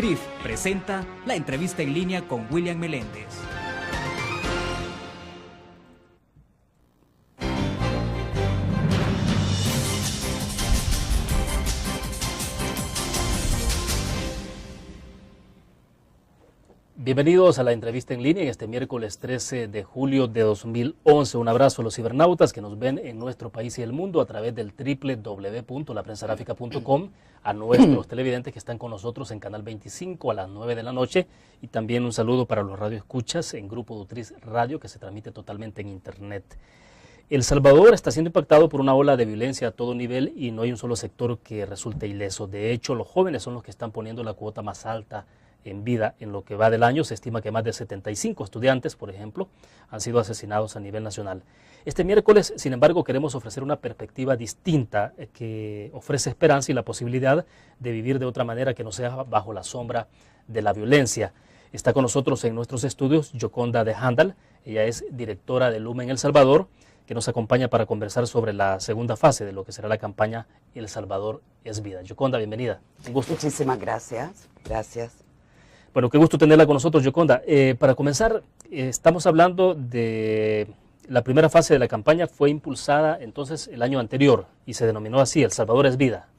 CRIF presenta la entrevista en línea con William Meléndez. Bienvenidos a la entrevista en línea en este miércoles 13 de julio de 2011. Un abrazo a los cibernautas que nos ven en nuestro país y el mundo a través del www.laprensagráfica.com, a nuestros televidentes que están con nosotros en Canal 25 a las 9 de la noche, y también un saludo para los radioescuchas en Grupo Dutriz Radio, que se transmite totalmente en Internet. El Salvador está siendo impactado por una ola de violencia a todo nivel y no hay un solo sector que resulte ileso. De hecho, los jóvenes son los que están poniendo la cuota más alta en vida. En lo que va del año se estima que más de 75 estudiantes, por ejemplo, han sido asesinados a nivel nacional. Este miércoles, sin embargo, queremos ofrecer una perspectiva distinta que ofrece esperanza y la posibilidad de vivir de otra manera que no sea bajo la sombra de la violencia. Está con nosotros en nuestros estudios Yoconda de Handal. Ella es directora de Lumen El Salvador, que nos acompaña para conversar sobre la segunda fase de lo que será la campaña El Salvador es Vida. Yoconda, bienvenida. Un gusto. Muchísimas gracias. Gracias. Bueno, qué gusto tenerla con nosotros, Yoconda. Para comenzar, estamos hablando de la primera fase de la campaña. Fue impulsada entonces el año anterior y se denominó así, El Salvador es Vida.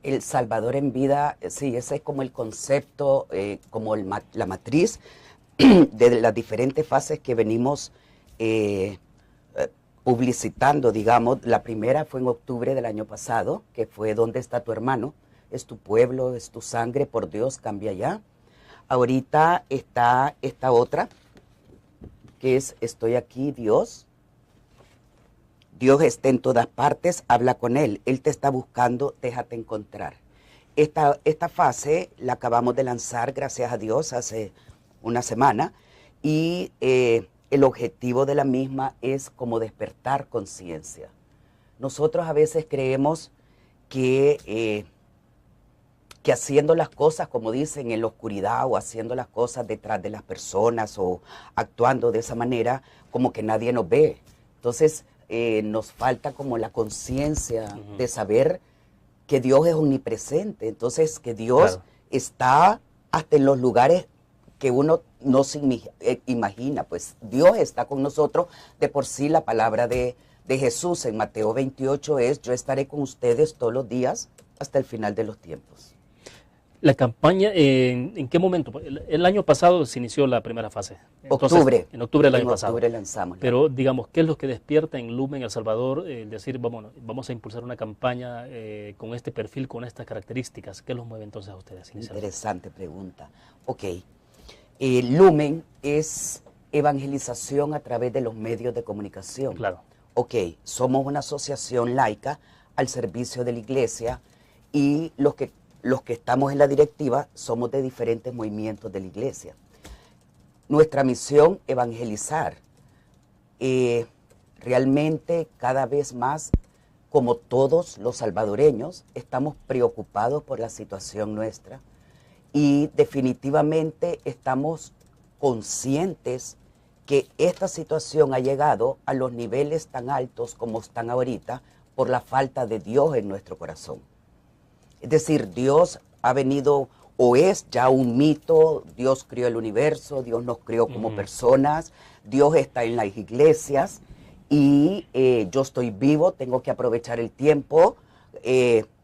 El Salvador en Vida, sí, ese es como el concepto, como la matriz de las diferentes fases que venimos publicitando, digamos. La primera fue en octubre del año pasado, que fue ¿Dónde está tu hermano? Es tu pueblo, es tu sangre, por Dios, cambia ya. Ahorita está esta otra, que es Estoy aquí, Dios. Dios está en todas partes, habla con Él. Él te está buscando, déjate encontrar. Esta fase la acabamos de lanzar, gracias a Dios, hace una semana. Y el objetivo de la misma es como despertar conciencia. Nosotros a veces creemos que haciendo las cosas, como dicen, en la oscuridad, o haciendo las cosas detrás de las personas, o actuando de esa manera, como que nadie nos ve. Entonces, nos falta como la conciencia de saber que Dios es omnipresente. Entonces, que Dios está hasta en los lugares que uno no se imagina. Pues Dios está con nosotros. De por sí, la palabra de Jesús en Mateo 28 es: yo estaré con ustedes todos los días hasta el final de los tiempos. La campaña, ¿en qué momento? El año pasado se inició la primera fase. Entonces, Octubre. En octubre del año pasado. En octubre lanzamos. Pero, digamos, ¿qué es lo que despierta en Lumen El Salvador? Decir, vamos a impulsar una campaña con este perfil, con estas características. ¿Qué los mueve entonces a ustedes? Interesante pregunta. Ok. Lumen es evangelización a través de los medios de comunicación. Claro. Ok, somos una asociación laica al servicio de la iglesia, y los que estamos en la directiva somos de diferentes movimientos de la iglesia. Nuestra misión, evangelizar. Realmente cada vez más, como todos los salvadoreños, estamos preocupados por la situación nuestra, y definitivamente estamos conscientes que esta situación ha llegado a los niveles tan altos como están ahorita por la falta de Dios en nuestro corazón. Es decir, Dios ha venido, o es ya un mito. Dios crió el universo, Dios nos crió como personas, Dios está en las iglesias, y yo estoy vivo, tengo que aprovechar el tiempo,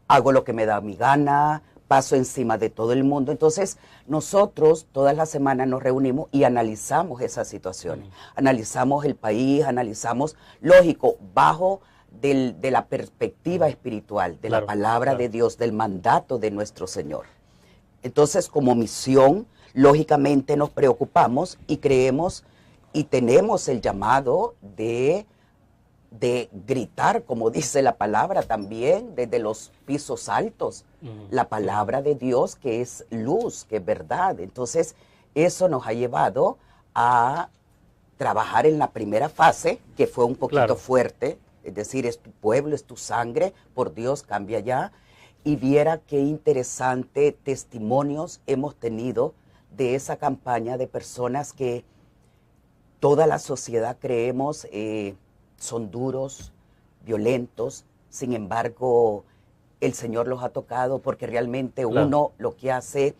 hago lo que me da mi gana, paso encima de todo el mundo. Entonces, nosotros todas las semanas nos reunimos y analizamos esas situaciones, analizamos el país, analizamos, lógico, bajo de la perspectiva espiritual, de la palabra de Dios, del mandato de nuestro Señor. Entonces, como misión, lógicamente nos preocupamos y creemos y tenemos el llamado de gritar, como dice la palabra también, desde los pisos altos, la palabra de Dios, que es luz, que es verdad. Entonces, eso nos ha llevado a trabajar en la primera fase, que fue un poquito fuerte. Es decir, es tu pueblo, es tu sangre, por Dios, cambia ya. Y viera qué interesante testimonios hemos tenido de esa campaña, de personas que toda la sociedad creemos son duros, violentos. Sin embargo, el Señor los ha tocado, porque realmente uno lo que hace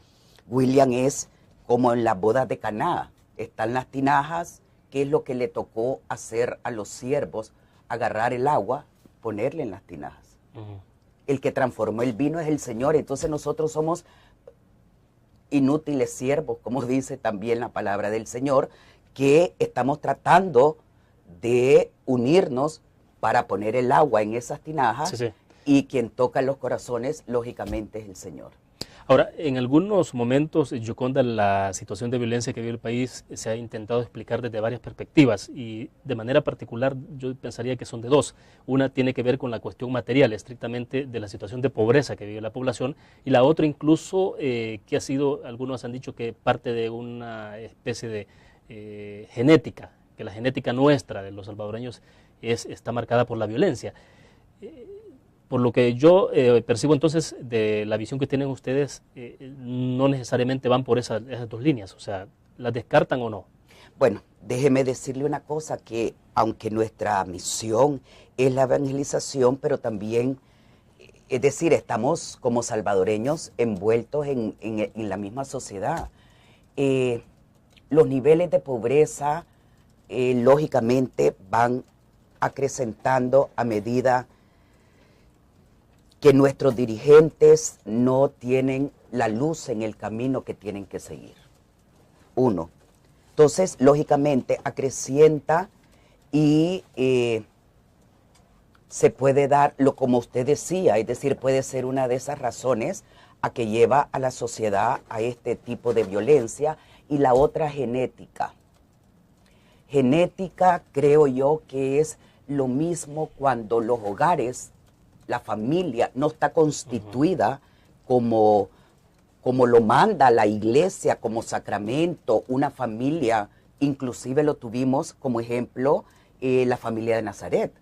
William es como en las bodas de Caná. Están las tinajas, que es lo que le tocó hacer a los siervos, agarrar el agua, ponerle en las tinajas. El que transformó el vino es el Señor. Entonces nosotros somos inútiles siervos, como dice también la palabra del Señor, que estamos tratando de unirnos para poner el agua en esas tinajas, Sí, sí. y quien toca los corazones, lógicamente, es el Señor. Ahora, en algunos momentos, Yoconda, la situación de violencia que vive el país se ha intentado explicar desde varias perspectivas y de manera particular yo pensaría que son de dos. Una tiene que ver con la cuestión material, estrictamente de la situación de pobreza que vive la población, y la otra incluso que ha sido, algunos han dicho que parte de una especie de genética, que la genética nuestra de los salvadoreños está marcada por la violencia. Por lo que yo percibo entonces de la visión que tienen ustedes, no necesariamente van por esas dos líneas, o sea, ¿las descartan o no? Bueno, déjeme decirle una cosa, que aunque nuestra misión es la evangelización, pero también, es decir, estamos como salvadoreños envueltos en la misma sociedad. Los niveles de pobreza, lógicamente, van acrecentando a medida que nuestros dirigentes no tienen la luz en el camino que tienen que seguir. Uno. Entonces, lógicamente, acrecienta y se puede dar, como usted decía, es decir, puede ser una de esas razones a que lleva a la sociedad a este tipo de violencia. Y la otra, genética. Genética, creo yo, que es lo mismo cuando los hogares, la familia no está constituida como lo manda la iglesia, como sacramento, una familia. Inclusive lo tuvimos como ejemplo la familia de Nazaret.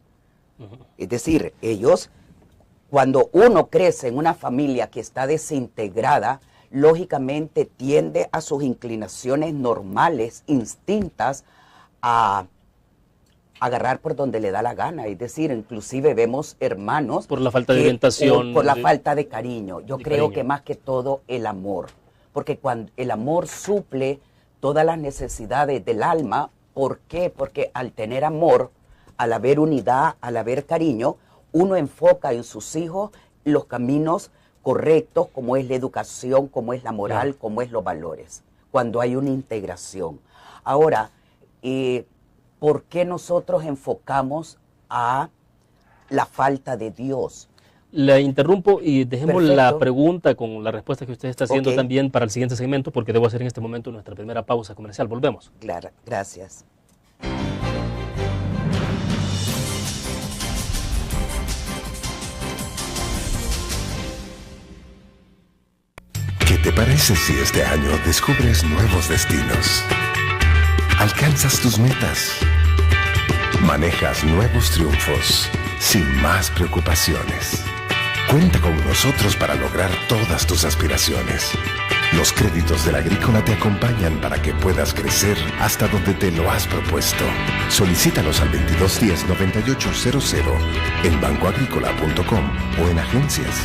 Es decir, ellos, cuando uno crece en una familia que está desintegrada, lógicamente tiende a sus inclinaciones normales, instintas, a agarrar por donde le da la gana. Es decir, inclusive vemos hermanos... Por la falta de orientación. Por la falta de cariño. Yo creo cariño. que más que todo el amor. Porque cuando el amor suple todas las necesidades del alma. ¿Por qué? Porque al tener amor, al haber unidad, al haber cariño, uno enfoca en sus hijos los caminos correctos, como es la educación, como es la moral, como es los valores. Cuando hay una integración. Ahora, ¿por qué nosotros enfocamos a la falta de Dios? La interrumpo y dejemos Perfecto. la pregunta con la respuesta que usted está haciendo Ok. también para el siguiente segmento, porque debo hacer en este momento nuestra primera pausa comercial. Volvemos. Claro, gracias. ¿Qué te parece si este año descubres nuevos destinos? Alcanzas tus metas. Manejas nuevos triunfos sin más preocupaciones. Cuenta con nosotros para lograr todas tus aspiraciones. Los créditos de la Agrícola te acompañan para que puedas crecer hasta donde te lo has propuesto. Solicítalos al 2210-9800 en bancoagrícola.com o en agencias.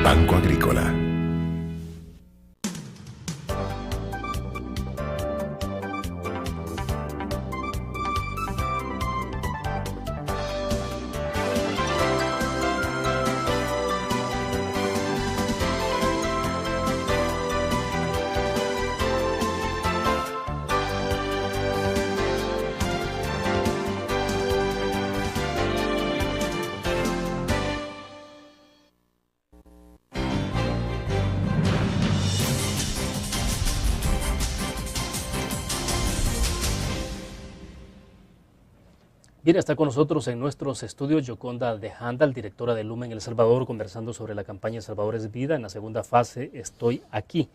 Banco Agrícola. Bien, está con nosotros en nuestros estudios Yoconda de Handal, directora de Lumen El Salvador, conversando sobre la campaña El Salvador es Vida. En la segunda fase, estoy aquí.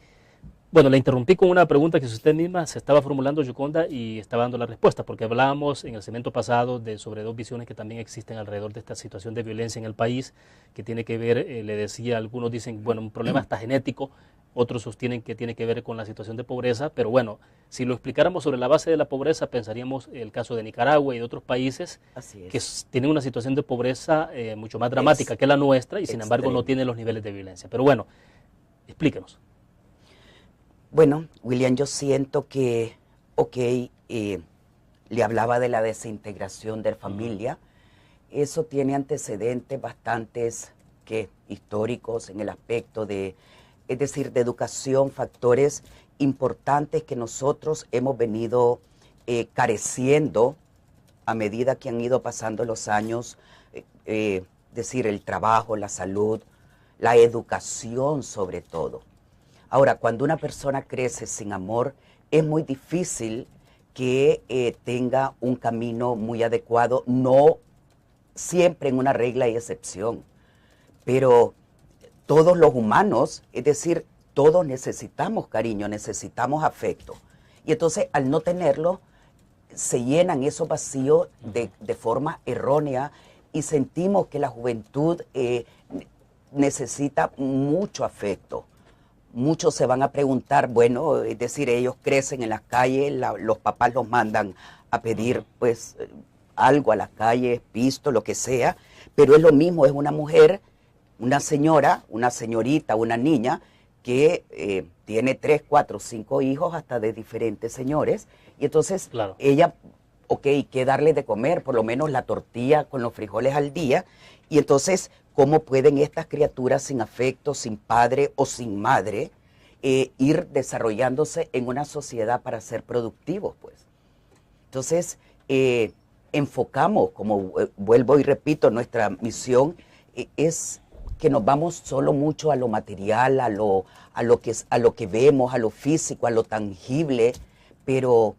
Bueno, la interrumpí con una pregunta que usted misma se estaba formulando, Yoconda, y estaba dando la respuesta, porque hablábamos en el segmento pasado sobre dos visiones que también existen alrededor de esta situación de violencia en el país, que tiene que ver, le decía, algunos dicen, bueno, un problema hasta genético, otros sostienen que tiene que ver con la situación de pobreza, pero bueno, si lo explicáramos sobre la base de la pobreza, pensaríamos el caso de Nicaragua y de otros países Así es. que tienen una situación de pobreza mucho más dramática que la nuestra y sin embargo no extremo. tienen los niveles de violencia. Pero bueno, explíquenos. Bueno, William, yo siento que, le hablaba de la desintegración de la familia. Eso tiene antecedentes bastantes históricos en el aspecto de, es decir, de educación, factores importantes que nosotros hemos venido careciendo a medida que han ido pasando los años, decir, el trabajo, la salud, la educación sobre todo. Ahora, cuando una persona crece sin amor, es muy difícil que tenga un camino muy adecuado, no siempre en una regla y excepción, pero todos los humanos, es decir, todos necesitamos cariño, necesitamos afecto. Y entonces, al no tenerlo, se llenan esos vacíos de forma errónea y sentimos que la juventud necesita mucho afecto. Muchos se van a preguntar, bueno, es decir, ellos crecen en las calles, los papás los mandan a pedir pues algo a las calles, pisto, lo que sea, pero es lo mismo, es una mujer, una señora, una señorita, una niña que tiene 3, 4, 5 hijos hasta de diferentes señores, y entonces claro, ella, que darle de comer, por lo menos la tortilla con los frijoles al día, y entonces, ¿cómo pueden estas criaturas sin afecto, sin padre o sin madre, ir desarrollándose en una sociedad para ser productivos, pues? Entonces, enfocamos, como vuelvo y repito, nuestra misión es que nos vamos solo mucho a lo material, a lo que vemos, a lo físico, a lo tangible, pero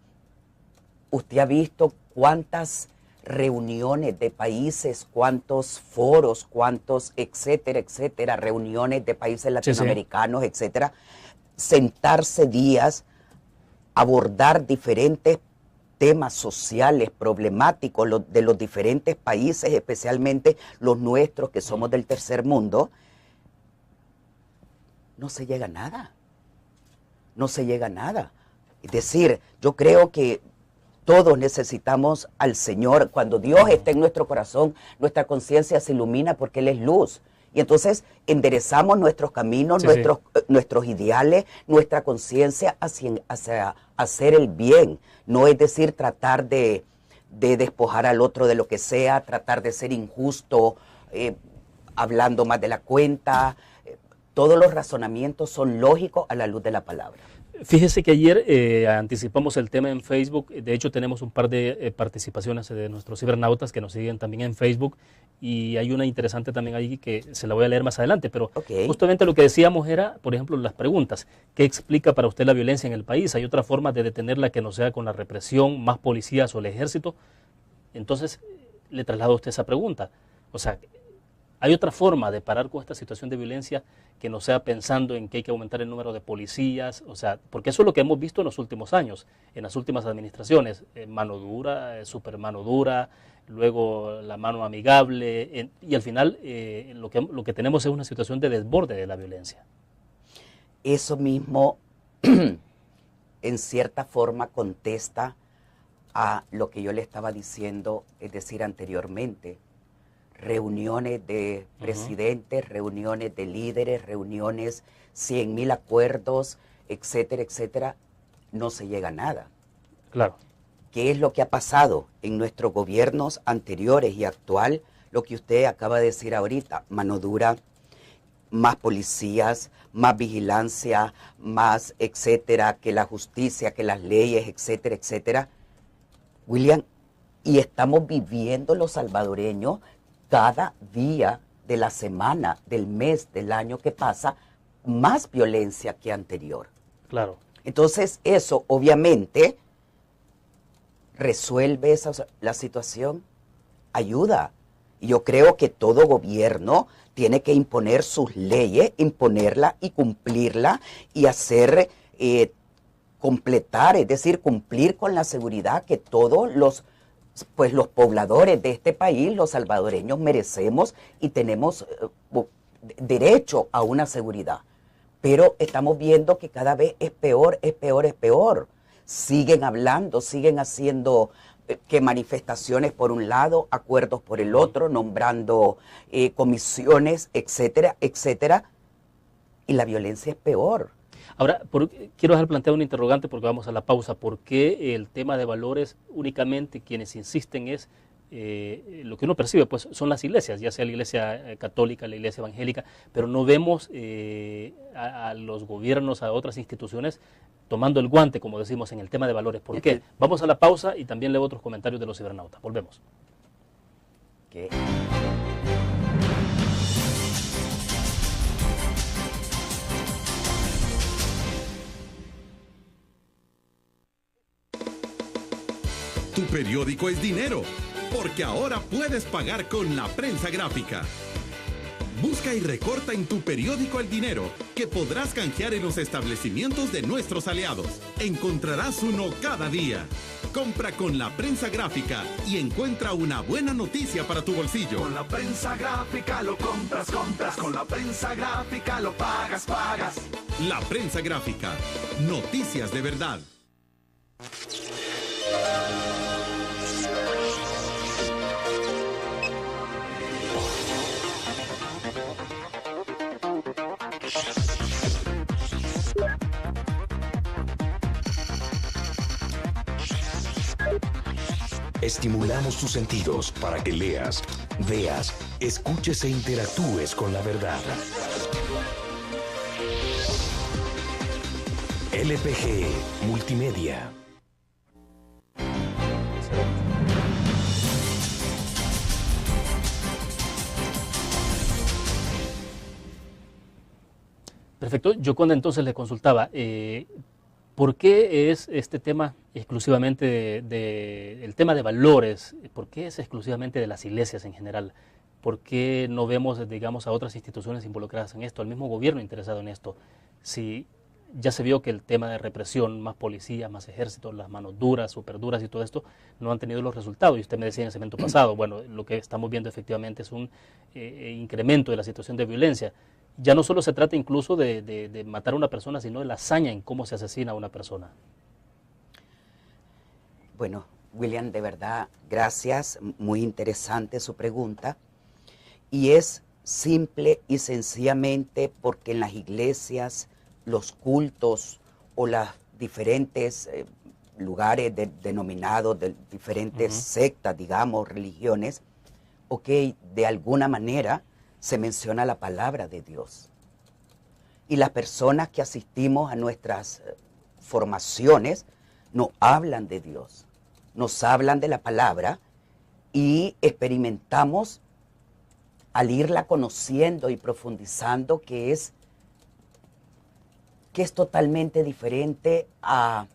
usted ha visto cuántas reuniones de países, cuántos foros, cuántos, etcétera, etcétera, reuniones de países latinoamericanos, sí, sí, etcétera, sentarse días, abordar diferentes temas sociales, problemáticos de los diferentes países, especialmente los nuestros que somos del tercer mundo, no se llega a nada. No se llega a nada. Es decir, yo creo que todos necesitamos al Señor. Cuando Dios está en nuestro corazón, nuestra conciencia se ilumina porque Él es luz. Y entonces enderezamos nuestros caminos, sí, nuestros ideales, nuestra conciencia hacia hacer el bien. No es decir, tratar de despojar al otro de lo que sea, tratar de ser injusto, hablando más de la cuenta. Todos los razonamientos son lógicos a la luz de la palabra. Fíjese que ayer anticipamos el tema en Facebook. De hecho, tenemos un par de participaciones de nuestros cibernautas que nos siguen también en Facebook, y hay una interesante también ahí que se la voy a leer más adelante, pero justamente lo que decíamos era, por ejemplo, las preguntas. ¿Qué explica para usted la violencia en el país? ¿Hay otra forma de detenerla que no sea con la represión, más policías o el ejército? Entonces, le traslado a usted esa pregunta. O sea, ¿hay otra forma de parar con esta situación de violencia que no sea pensando en que hay que aumentar el número de policías? O sea, porque eso es lo que hemos visto en los últimos años, en las últimas administraciones. Mano dura, super mano dura, luego la mano amigable, y al final lo que tenemos es una situación de desborde de la violencia. Eso mismo, en cierta forma, contesta a lo que yo le estaba diciendo, es decir, anteriormente. Reuniones de presidentes, reuniones de líderes, reuniones, 100,000 acuerdos, etcétera, etcétera, no se llega a nada. Claro. ¿Qué es lo que ha pasado en nuestros gobiernos anteriores y actual? Lo que usted acaba de decir ahorita, mano dura, más policías, más vigilancia, más etcétera, que la justicia, que las leyes, etcétera, etcétera. William, y estamos viviendo los salvadoreños cada día de la semana, del mes, del año que pasa, más violencia que anterior. Claro. Entonces, eso obviamente resuelve la situación, ayuda. Y yo creo que todo gobierno tiene que imponer sus leyes, imponerla y cumplirla y hacer, completar, es decir, cumplir con la seguridad que todos los pobladores de este país, los salvadoreños, merecemos y tenemos derecho a una seguridad. Pero estamos viendo que cada vez es peor, es peor, es peor. Siguen hablando, siguen haciendo que manifestaciones por un lado, acuerdos por el otro, nombrando comisiones, etcétera, etcétera. Y la violencia es peor. Ahora, quiero dejar planteado un interrogante porque vamos a la pausa. ¿Por qué el tema de valores únicamente quienes insisten es lo que uno percibe? Pues son las iglesias, ya sea la iglesia católica, la iglesia evangélica, pero no vemos a los gobiernos, a otras instituciones tomando el guante, como decimos, en el tema de valores. ¿Por qué? Vamos a la pausa y también leo otros comentarios de los cibernautas. Volvemos. ¿Qué? Tu periódico es dinero, porque ahora puedes pagar con la prensa gráfica. Busca y recorta en tu periódico el dinero, que podrás canjear en los establecimientos de nuestros aliados. Encontrarás uno cada día. Compra con la prensa gráfica y encuentra una buena noticia para tu bolsillo. Con la prensa gráfica lo compras. Con la prensa gráfica lo pagas. La prensa gráfica. Noticias de verdad. Estimulamos tus sentidos para que leas, veas, escuches e interactúes con la verdad. LPG Multimedia. Perfecto. Yo cuando entonces le consultaba, ¿por qué es este tema exclusivamente el tema de valores? ¿Por qué es exclusivamente de las iglesias en general? ¿Por qué no vemos, digamos, a otras instituciones involucradas en esto, al mismo gobierno interesado en esto? Si ya se vio que el tema de represión, más policía, más ejército, las manos duras, súper duras y todo esto, no han tenido los resultados. Y usted me decía en ese evento pasado, bueno, lo que estamos viendo efectivamente es un incremento de la situación de violencia. Ya no solo se trata incluso de matar a una persona, sino de la hazaña en cómo se asesina a una persona. Bueno, William, de verdad, gracias. Muy interesante su pregunta. Y es simple y sencillamente porque en las iglesias, los cultos o los diferentes lugares denominados de diferentes sectas, digamos, religiones, de alguna manera se menciona la palabra de Dios. Y las personas que asistimos a nuestras formaciones nos hablan de Dios, nos hablan de la palabra y experimentamos al irla conociendo y profundizando que es totalmente diferente a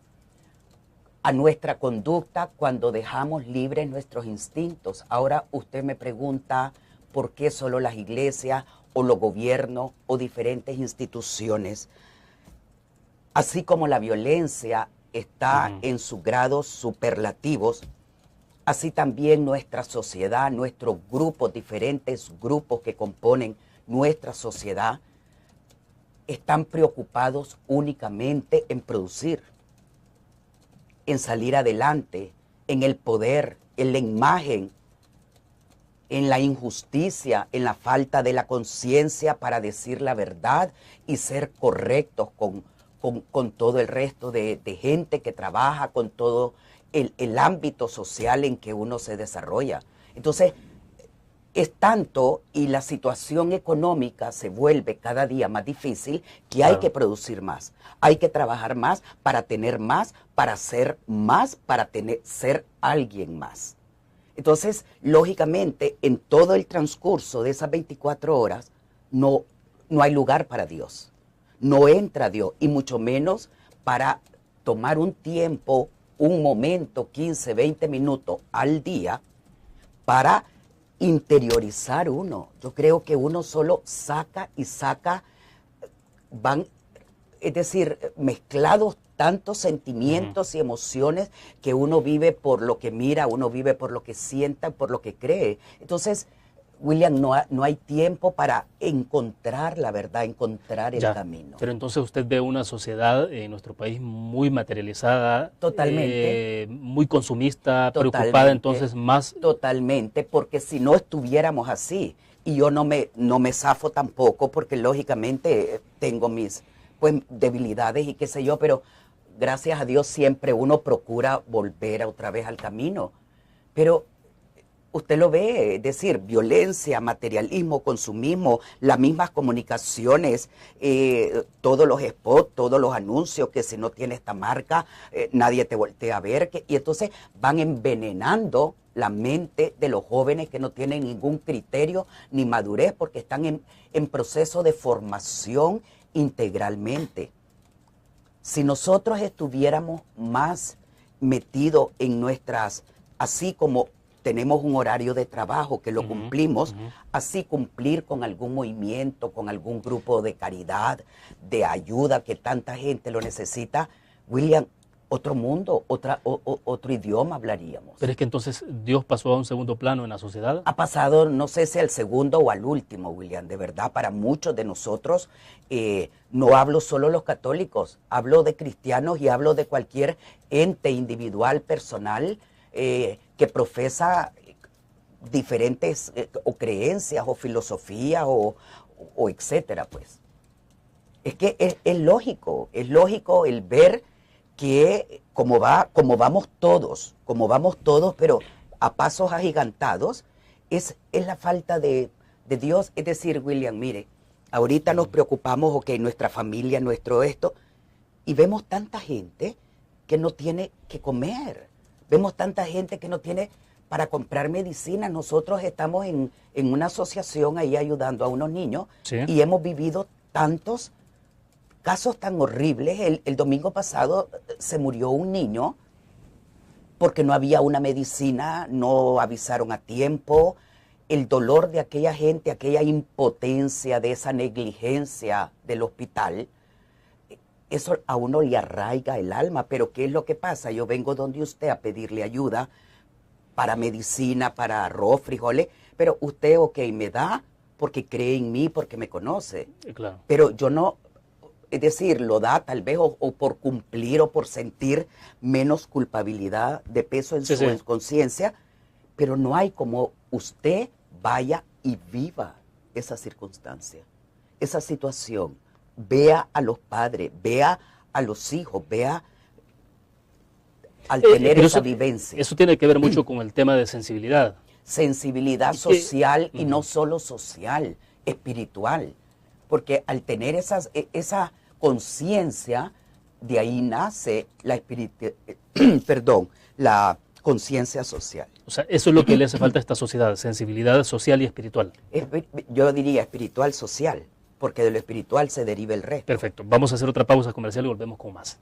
nuestra conducta cuando dejamos libres nuestros instintos. Ahora usted me pregunta por qué solo las iglesias o los gobiernos o diferentes instituciones. Así como la violencia está en sus grados superlativos, así también nuestra sociedad, nuestros grupos, diferentes grupos que componen nuestra sociedad, están preocupados únicamente en producir, en salir adelante, en el poder, en la imagen, en la injusticia, en la falta de la conciencia para decir la verdad y ser correctos con todo el resto de gente que trabaja, con todo el ámbito social en que uno se desarrolla. Entonces, es tanto y la situación económica se vuelve cada día más difícil que hay que producir más, hay que trabajar más para tener más, para ser más, para ser alguien más. Entonces, lógicamente, en todo el transcurso de esas 24 horas no hay lugar para Dios, no entra Dios y mucho menos para tomar un tiempo, un momento, 15, 20 minutos al día para interiorizar uno. Yo creo que uno solo saca y saca, es decir, mezclados tantos sentimientos y emociones que uno vive por lo que mira, uno vive por lo que sienta, por lo que cree. Entonces, William, no hay tiempo para encontrar la verdad, encontrar el camino. Pero entonces usted ve una sociedad en nuestro país muy materializada, totalmente, muy consumista, preocupada entonces más. Totalmente, porque si no estuviéramos así, y yo no me zafo tampoco, porque lógicamente tengo mis pues debilidades y qué sé yo, pero gracias a Dios siempre uno procura volver otra vez al camino. Pero usted lo ve, es decir, violencia, materialismo, consumismo, las mismas comunicaciones, todos los spots, todos los anuncios, que si no tiene esta marca, nadie te voltea a ver, y entonces van envenenando la mente de los jóvenes que no tienen ningún criterio ni madurez porque están en proceso de formación integralmente. Si nosotros estuviéramos más metidos en nuestras, así como tenemos un horario de trabajo que lo cumplimos, así cumplir con algún movimiento, con algún grupo de caridad, de ayuda que tanta gente lo necesita, William, otro mundo, otro idioma hablaríamos. Pero es que entonces Dios pasó a un segundo plano en la sociedad. Ha pasado, no sé si al segundo o al último, William, de verdad, para muchos de nosotros, no hablo solo de los católicos, hablo de cristianos y hablo de cualquier ente individual, personal, que profesa diferentes o creencias o filosofías o etcétera, pues. Es que es lógico el ver que como vamos todos, pero a pasos agigantados, es la falta de Dios. Es decir, William, mire, ahorita nos preocupamos, ok, nuestra familia, nuestro esto, y vemos tanta gente que no tiene que comer, vemos tanta gente que no tiene para comprar medicina. Nosotros estamos en una asociación ahí ayudando a unos niños, Sí. Y hemos vivido tantos casos tan horribles. El domingo pasado se murió un niño porque no había una medicina, no avisaron a tiempo. El dolor de aquella gente, aquella impotencia, de esa negligencia del hospital, eso a uno le arraiga el alma. Pero ¿qué es lo que pasa? Yo vengo donde usted a pedirle ayuda para medicina, para arroz, frijoles, pero usted, ok, me da porque cree en mí, porque me conoce. Claro. Pero yo no, es decir, lo da tal vez o por cumplir o por sentir menos culpabilidad de peso en Sí, su sí. conciencia, pero no hay como usted vaya y viva esa circunstancia, esa situación. Vea a los padres, vea a los hijos, vea al tener Pero esa vivencia. Eso tiene que ver mucho con el tema de sensibilidad. Sensibilidad Y que- social y no solo social, espiritual. Porque al tener esa conciencia, de ahí nace la la conciencia social. O sea, eso es lo que le hace falta a esta sociedad, sensibilidad social y espiritual. Yo diría espiritual social, porque de lo espiritual se deriva el resto. Perfecto. Vamos a hacer otra pausa comercial y volvemos con más.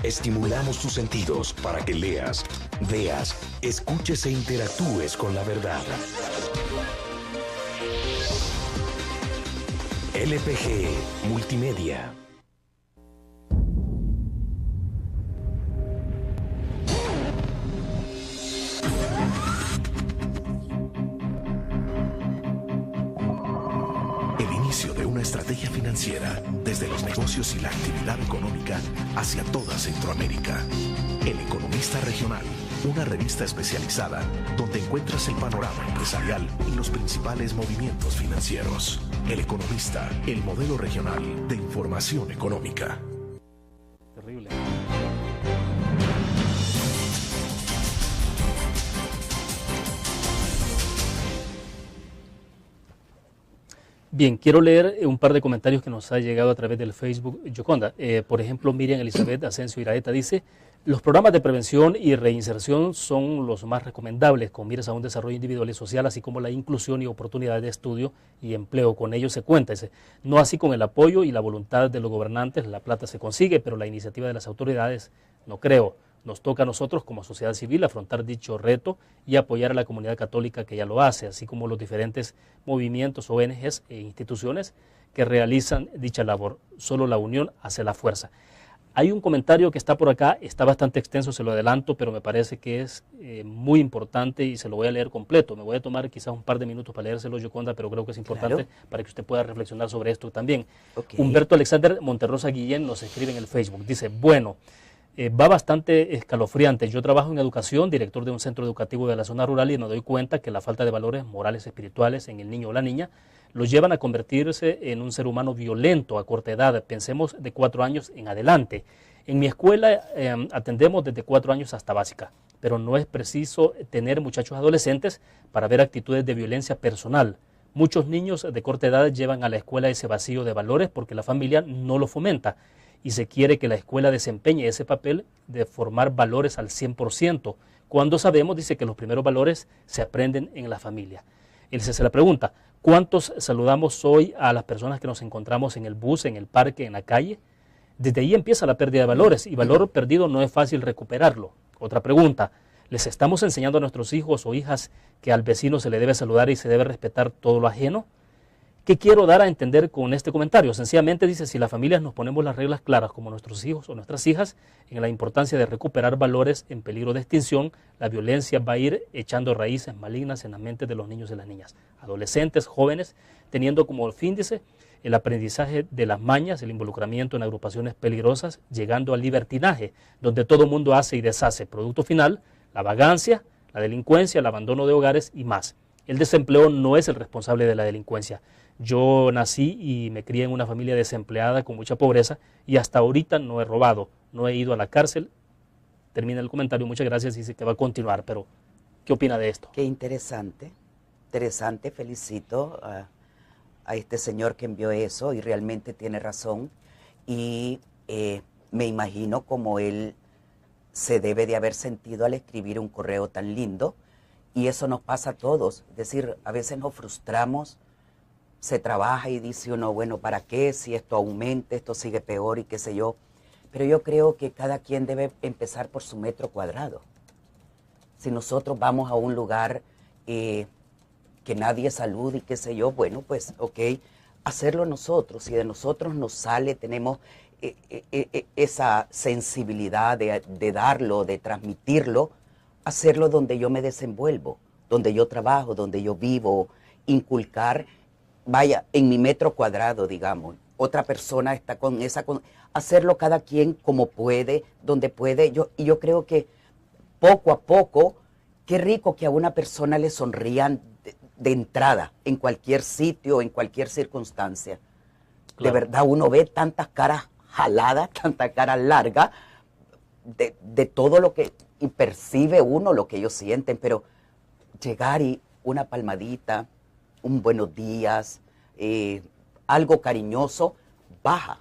Estimulamos tus sentidos para que leas, veas, escuches e interactúes con la verdad. LPG Multimedia. El inicio de una estrategia financiera desde los negocios y la actividad económica hacia toda Centroamérica. El Economista Regional, una revista especializada donde encuentras el panorama empresarial y los principales movimientos financieros. El Economista, el modelo regional de información económica. Terrible. Bien, quiero leer un par de comentarios que nos ha llegado a través del Facebook Yoconda. Por ejemplo, Miriam Elizabeth Asensio Iraeta dice: los programas de prevención y reinserción son los más recomendables con miras a un desarrollo individual y social, así como la inclusión y oportunidades de estudio y empleo. Con ello se cuenta. Dice, no así con el apoyo y la voluntad de los gobernantes. La plata se consigue, pero la iniciativa de las autoridades no creo. Nos toca a nosotros como sociedad civil afrontar dicho reto y apoyar a la comunidad católica que ya lo hace, así como los diferentes movimientos, ONGs e instituciones que realizan dicha labor. Solo la unión hace la fuerza. Hay un comentario que está por acá, está bastante extenso, se lo adelanto, pero me parece que es muy importante y se lo voy a leer completo. Me voy a tomar quizás un par de minutos para leérselo, Yoconda, pero creo que es importante para que usted pueda reflexionar sobre esto también. Okay. Humberto Alexander Monterrosa Guillén nos escribe en el Facebook, dice, bueno, va bastante escalofriante. Yo trabajo en educación, director de un centro educativo de la zona rural y me doy cuenta que la falta de valores morales espirituales en el niño o la niña los llevan a convertirse en un ser humano violento a corta edad. Pensemos de 4 años en adelante. En mi escuela atendemos desde 4 años hasta básica, pero no es preciso tener muchachos adolescentes para ver actitudes de violencia personal. Muchos niños de corta edad llevan a la escuela ese vacío de valores porque la familia no lo fomenta y se quiere que la escuela desempeñe ese papel de formar valores al 100%, cuando sabemos, dice, que los primeros valores se aprenden en la familia. Él se hace la pregunta, ¿cuántos saludamos hoy a las personas que nos encontramos en el bus, en el parque, en la calle? Desde ahí empieza la pérdida de valores y valor perdido no es fácil recuperarlo. Otra pregunta, ¿les estamos enseñando a nuestros hijos o hijas que al vecino se le debe saludar y se debe respetar todo lo ajeno? ¿Qué quiero dar a entender con este comentario? Sencillamente dice, si las familias nos ponemos las reglas claras como nuestros hijos o nuestras hijas en la importancia de recuperar valores en peligro de extinción, la violencia va a ir echando raíces malignas en la mente de los niños y las niñas, adolescentes, jóvenes, teniendo como fin, dice, el aprendizaje de las mañas, el involucramiento en agrupaciones peligrosas, llegando al libertinaje, donde todo mundo hace y deshace. Producto final, la vagancia, la delincuencia, el abandono de hogares y más. El desempleo no es el responsable de la delincuencia. Yo nací y me crié en una familia desempleada con mucha pobreza y hasta ahorita no he robado, no he ido a la cárcel. Termina el comentario, muchas gracias, dice que va a continuar, pero ¿qué opina de esto? Qué interesante, felicito a este señor que envió eso y realmente tiene razón y me imagino cómo él se debe de haber sentido al escribir un correo tan lindo y eso nos pasa a todos, es decir, a veces nos frustramos. Se trabaja y dice uno, bueno, ¿para qué? Si esto aumenta, esto sigue peor y qué sé yo. Pero yo creo que cada quien debe empezar por su metro cuadrado. Si nosotros vamos a un lugar que nadie salude y qué sé yo, bueno, pues, ok, hacerlo nosotros. Si de nosotros nos sale, tenemos esa sensibilidad de darlo, de transmitirlo, hacerlo donde yo me desenvuelvo, donde yo trabajo, donde yo vivo, inculcar. Vaya, en mi metro cuadrado, digamos, otra persona está con hacerlo cada quien como puede, donde puede. Yo creo que poco a poco, qué rico que a una persona le sonrían de entrada, en cualquier sitio, en cualquier circunstancia. Claro. De verdad, uno ve tantas caras jaladas, tantas caras largas, de todo lo que, y percibe uno lo que ellos sienten, pero llegar y una palmadita, un buenos días, algo cariñoso, baja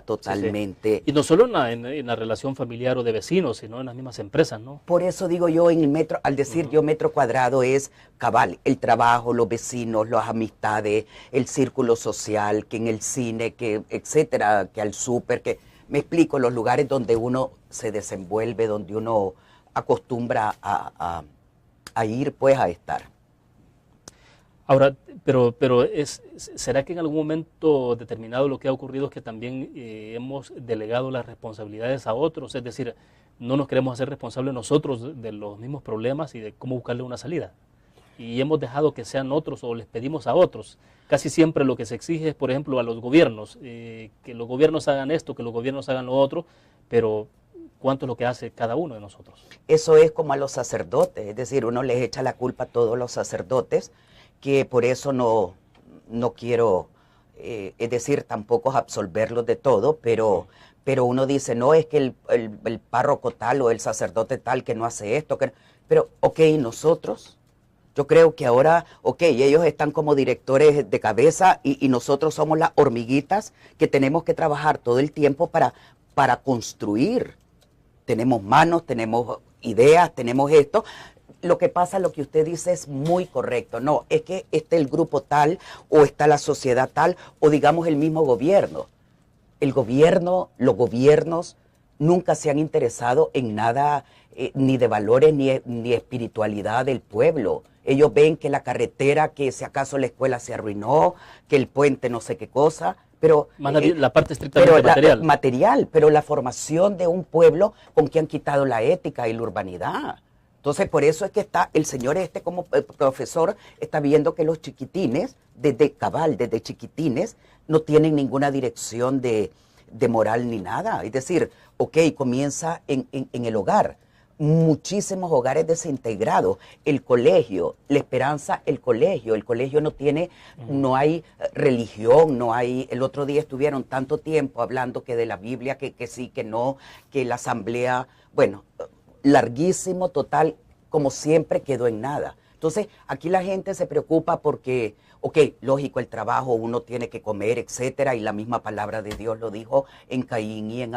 totalmente. Sí, sí. Y no solo en la relación familiar o de vecinos, sino en las mismas empresas, ¿no? Por eso digo yo, en el metro, al decir yo metro cuadrado es cabal, el trabajo, los vecinos, las amistades, el círculo social, que en el cine, que etcétera, que al súper, que me explico, los lugares donde uno se desenvuelve, donde uno acostumbra a ir, pues a estar. Ahora, pero ¿será que en algún momento determinado lo que ha ocurrido es que también hemos delegado las responsabilidades a otros? Es decir, no nos queremos hacer responsables nosotros de los mismos problemas y de cómo buscarle una salida. Y hemos dejado que sean otros o les pedimos a otros. Casi siempre lo que se exige es, por ejemplo, a los gobiernos, que los gobiernos hagan esto, que los gobiernos hagan lo otro, pero ¿cuánto es lo que hace cada uno de nosotros? Eso es como a los sacerdotes, es decir, uno les echa la culpa a todos los sacerdotes, que por eso no quiero, es decir, tampoco absolverlos de todo, pero uno dice, no, es que el párroco tal o el sacerdote tal que no hace esto, pero ok, nosotros, yo creo que ahora, ok, ellos están como directores de cabeza y nosotros somos las hormiguitas que tenemos que trabajar todo el tiempo para construir. Tenemos manos, tenemos ideas, tenemos esto. Lo que pasa, lo que usted dice es muy correcto. No, es que esté el grupo tal o está la sociedad tal o digamos el mismo gobierno. El gobierno, los gobiernos nunca se han interesado en nada ni de valores ni espiritualidad del pueblo. ellos ven que la carretera, que si acaso la escuela se arruinó, que el puente no sé qué cosa, pero La parte estrictamente material. Pero la formación de un pueblo con que han quitado la ética y la urbanidad. Entonces, por eso es que está el señor como profesor, está viendo que los chiquitines, desde chiquitines, no tienen ninguna dirección de moral ni nada. Es decir, ok, comienza en el hogar. Muchísimos hogares desintegrados, el colegio, la esperanza, el colegio no tiene, no hay religión, no hay, el otro día estuvieron tanto tiempo hablando que de la Biblia, que sí, que no, que la asamblea, bueno, larguísimo, total, como siempre quedó en nada. Entonces, aquí la gente se preocupa porque, ok, lógico, el trabajo, uno tiene que comer, etcétera, y la misma palabra de Dios lo dijo en Caín y en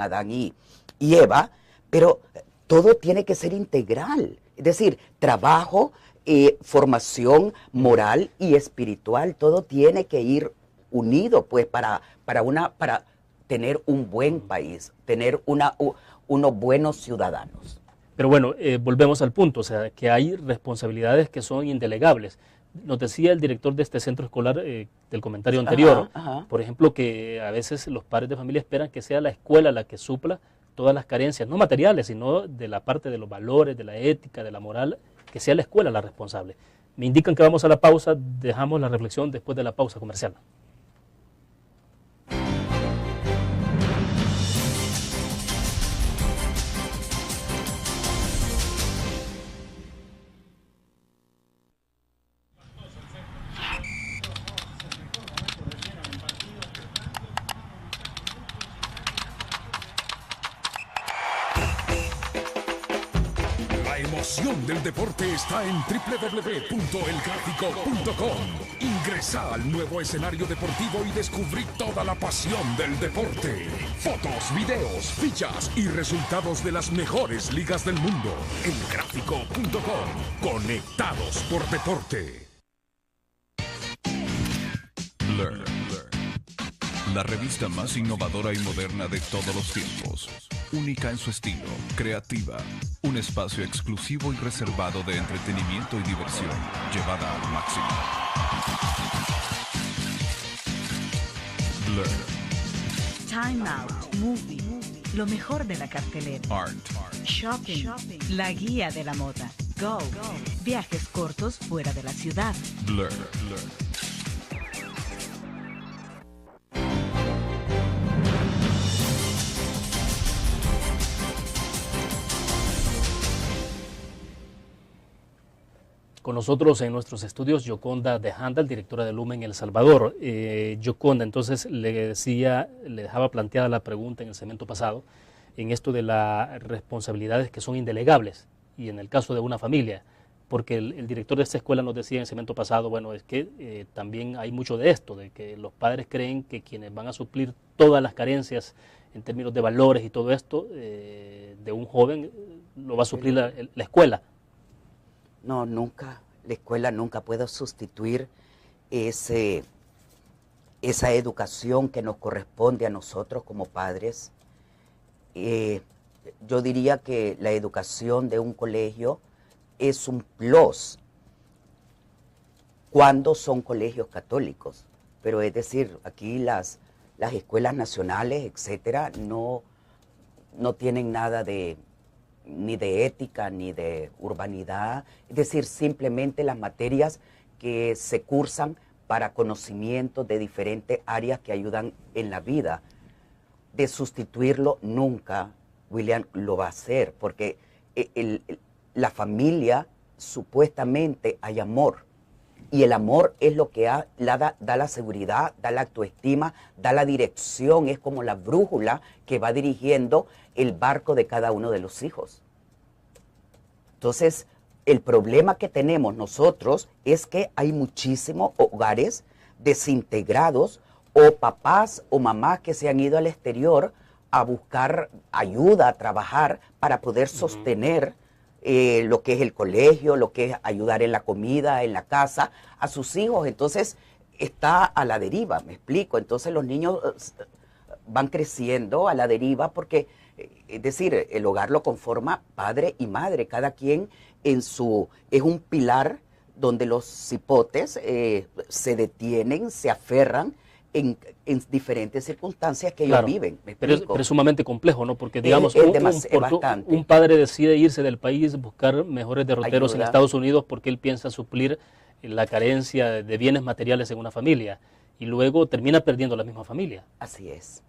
Adán y Eva. Pero todo tiene que ser integral, es decir, trabajo, formación moral y espiritual, todo tiene que ir unido, pues, para tener un buen país, tener unos buenos ciudadanos. Pero bueno, volvemos al punto, o sea, que hay responsabilidades que son indelegables. Nos decía el director de este centro escolar del comentario anterior, por ejemplo, que a veces los padres de familia esperan que sea la escuela la que supla todas las carencias, no materiales, sino de la parte de los valores, de la ética, de la moral, que sea la escuela la responsable. Me indican que vamos a la pausa, dejamos la reflexión después de la pausa comercial. La emoción del deporte está en www.elgráfico.com. Ingresa al nuevo escenario deportivo y descubrí toda la pasión del deporte. Fotos, videos, fichas y resultados de las mejores ligas del mundo. Elgráfico.com. Conectados por deporte. Learn. La revista más innovadora y moderna de todos los tiempos. Única en su estilo, creativa. Un espacio exclusivo y reservado de entretenimiento y diversión, llevada al máximo. Learn. Time Out, Movie, lo mejor de la cartelera. Art. Shopping, la guía de la moda. Go, viajes cortos fuera de la ciudad. Blur. Con nosotros en nuestros estudios Yoconda de Handal, directora de Lumen El Salvador. Yoconda, entonces le dejaba planteada la pregunta en el segmento pasado, en esto de las responsabilidades que son indelegables, y en el caso de una familia, porque el director de esta escuela nos decía en el segmento pasado, bueno, es que también hay mucho de esto, de que los padres creen que quienes van a suplir todas las carencias en términos de valores y todo esto de un joven, lo va a suplir la escuela. No, nunca, la escuela nunca puede sustituir esa educación que nos corresponde a nosotros como padres. Yo diría que la educación de un colegio es un plus cuando son colegios católicos, pero es decir, aquí las escuelas nacionales, etcétera, no tienen nada ni de ética, ni de urbanidad, es decir, simplemente las materias que se cursan para conocimiento de diferentes áreas que ayudan en la vida. De sustituirlo nunca, William lo va a hacer, porque la familia supuestamente hay amor, y el amor es lo que da la seguridad, da la autoestima, da la dirección, es como la brújula que va dirigiendo el barco de cada uno de los hijos. Entonces, el problema que tenemos nosotros es que hay muchísimos hogares desintegrados, o papás o mamás que se han ido al exterior a buscar ayuda, a trabajar para poder sostener lo que es el colegio, lo que es ayudar en la comida, en la casa, a sus hijos. Entonces, está a la deriva, me explico. Entonces, los niños van creciendo a la deriva porque, es decir, el hogar lo conforma padre y madre. Cada quien es un pilar donde los cipotes se detienen, se aferran en diferentes circunstancias que ellos viven. Pero es sumamente complejo, ¿no? Porque, digamos, bastante. un padre decide irse del país, buscar mejores derroteros en Estados Unidos porque él piensa suplir la carencia de bienes materiales en una familia, y luego termina perdiendo la misma familia. Así es.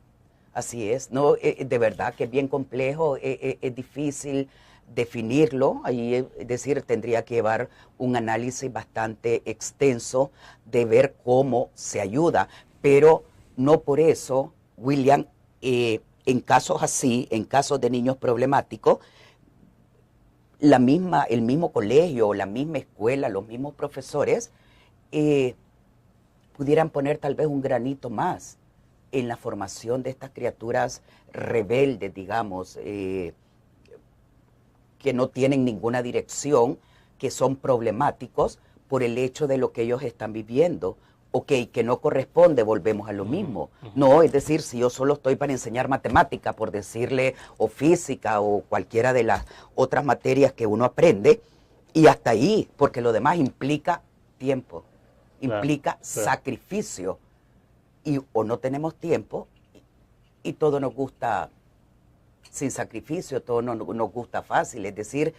No, de verdad que es bien complejo, es difícil definirlo, ahí es decir, tendría que llevar un análisis bastante extenso de ver cómo se ayuda, pero no por eso, William, en casos así, en casos de niños problemáticos, el mismo colegio, la misma escuela, los mismos profesores pudieran poner tal vez un granito más en la formación de estas criaturas rebeldes, digamos, que no tienen ninguna dirección, que son problemáticos por el hecho de lo que ellos están viviendo. Ok, que no corresponde, volvemos a lo mismo. No, es decir, si yo solo estoy para enseñar matemática, por decirle, o física, o cualquiera de las otras materias que uno aprende, y hasta ahí, porque lo demás implica tiempo, implica sacrificio, y o no tenemos tiempo, y todo nos gusta sin sacrificio, todo nos gusta fácil, es decir,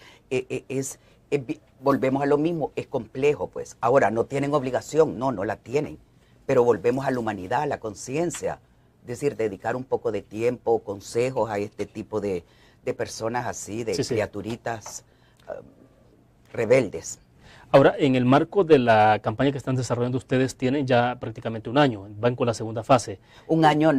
volvemos a lo mismo, es complejo, pues. Ahora, ¿no tienen obligación? No la tienen, pero volvemos a la humanidad, a la conciencia, es decir, dedicar un poco de tiempo, consejos a este tipo de personas así, de criaturitas rebeldes. Ahora, en el marco de la campaña que están desarrollando ustedes, tienen ya prácticamente un año, van con la segunda fase. Un año,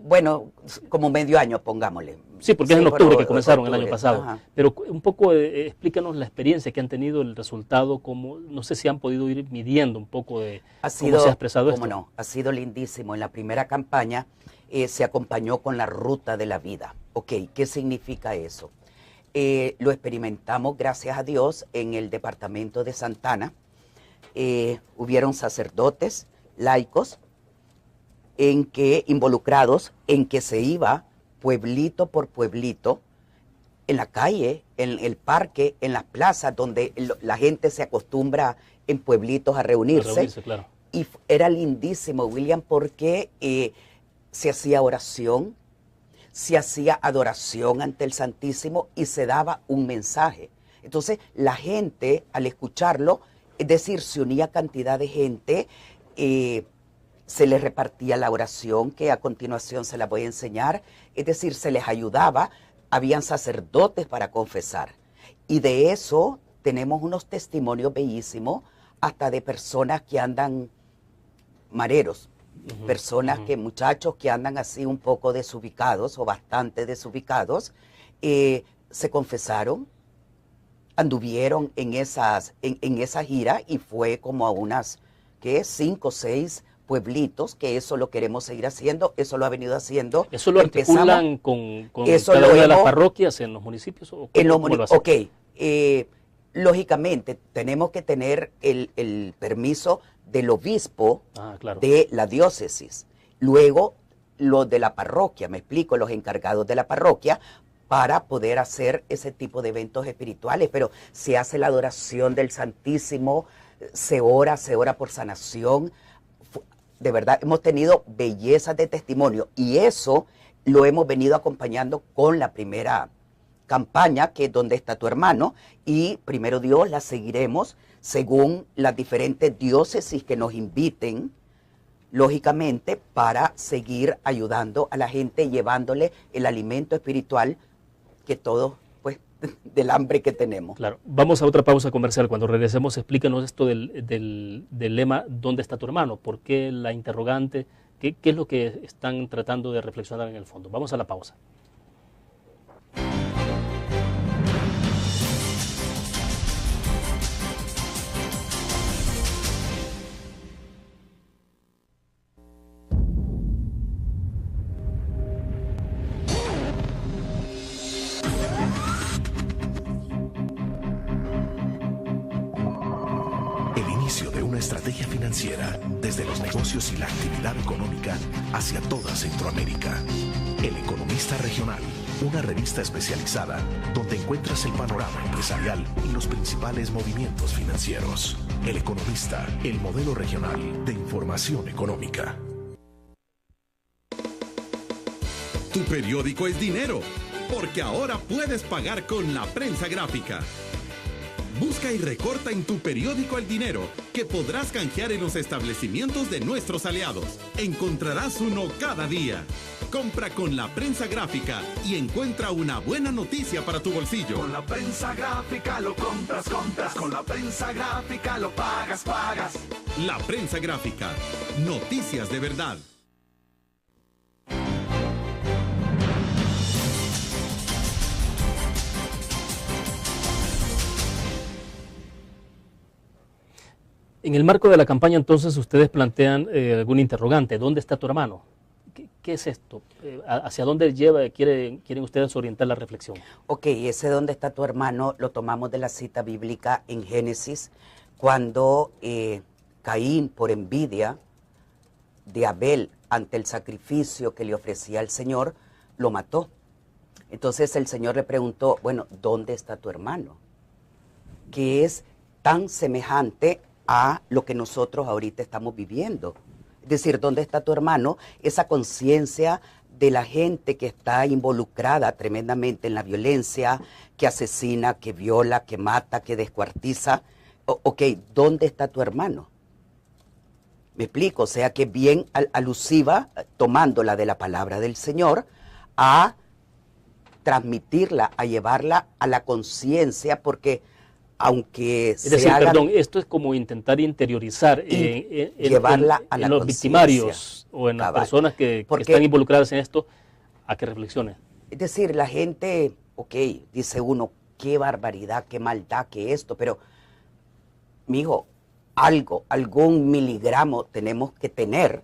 bueno, como medio año, pongámosle. Sí, porque es en octubre que comenzaron el año pasado. Ajá. Pero un poco explícanos la experiencia que han tenido, el resultado, como no sé si han podido ir midiendo un poco de cómo se ha expresado esto. No, ha sido lindísimo. En la primera campaña se acompañó con la ruta de la vida. Ok, ¿qué significa eso? Lo experimentamos, gracias a Dios, en el departamento de Santana. Hubieron sacerdotes, laicos, involucrados en que se iba pueblito por pueblito, en la calle, en el parque, en las plazas, donde la gente se acostumbra en pueblitos a reunirse. Claro. Y era lindísimo, William, porque se hacía oración, se hacía adoración ante el Santísimo y se daba un mensaje. Entonces la gente, al escucharlo, es decir, se unía cantidad de gente, se les repartía la oración, que a continuación se la voy a enseñar, es decir, se les ayudaba, habían sacerdotes para confesar. Y de eso tenemos unos testimonios bellísimos, hasta de personas que andan mareros. Personas muchachos que andan así un poco desubicados o bastante desubicados, se confesaron, anduvieron en esa gira y fue como a unas 5 o 6 pueblitos, que eso lo queremos seguir haciendo, eso lo ha venido haciendo. ¿Eso lo articulan con cada una de las parroquias en los municipios? ¿O cómo lo hacen? Ok, lógicamente tenemos que tener el permiso del obispo de la diócesis. Luego, los de la parroquia, me explico, los encargados de la parroquia, para poder hacer ese tipo de eventos espirituales. Pero se hace la adoración del Santísimo, se ora por sanación. De verdad, hemos tenido bellezas de testimonio y eso lo hemos venido acompañando con la primera campaña, que es Donde está tu hermano, y primero Dios la seguiremos según las diferentes diócesis que nos inviten, lógicamente, para seguir ayudando a la gente, llevándole el alimento espiritual que todos, pues, del hambre que tenemos. Claro. Vamos a otra pausa comercial. Cuando regresemos, explícanos esto del lema ¿Dónde está tu hermano? ¿Por qué la interrogante? ¿Qué es lo que están tratando de reflexionar en el fondo? Vamos a la pausa. Estrategia financiera desde los negocios y la actividad económica hacia toda Centroamérica. El Economista Regional, una revista especializada donde encuentras el panorama empresarial y los principales movimientos financieros. El Economista, el modelo regional de información económica. Tu periódico es dinero, porque ahora puedes pagar con la prensa gráfica. Busca y recorta en tu periódico el dinero que podrás canjear en los establecimientos de nuestros aliados. Encontrarás uno cada día. Compra con la prensa gráfica y encuentra una buena noticia para tu bolsillo. Con la prensa gráfica lo compras. Con la prensa gráfica lo pagas. La prensa gráfica. Noticias de verdad. En el marco de la campaña, entonces, ustedes plantean algún interrogante. ¿Dónde está tu hermano? ¿Qué es esto? ¿Hacia dónde quieren ustedes orientar la reflexión? Ok, ese ¿dónde está tu hermano? Lo tomamos de la cita bíblica en Génesis, cuando Caín, por envidia de Abel ante el sacrificio que le ofrecía al Señor, lo mató. Entonces el Señor le preguntó, bueno, ¿dónde está tu hermano? Que es tan semejante a lo que nosotros ahorita estamos viviendo. Es decir, ¿dónde está tu hermano? Esa conciencia de la gente que está involucrada tremendamente en la violencia, que asesina, que viola, que mata, que descuartiza. Ok, ¿dónde está tu hermano? Me explico, o sea que bien alusiva, tomándola de la palabra del Señor, a transmitirla, a llevarla a la conciencia, porque aunque es decir, perdón, esto es como intentar interiorizar llevarla a los victimarios o en las personas que están involucradas en esto, a que reflexionen. Es decir, la gente, ok, dice uno, qué barbaridad, qué maldad, qué esto, pero, mijo, algún miligramo tenemos que tener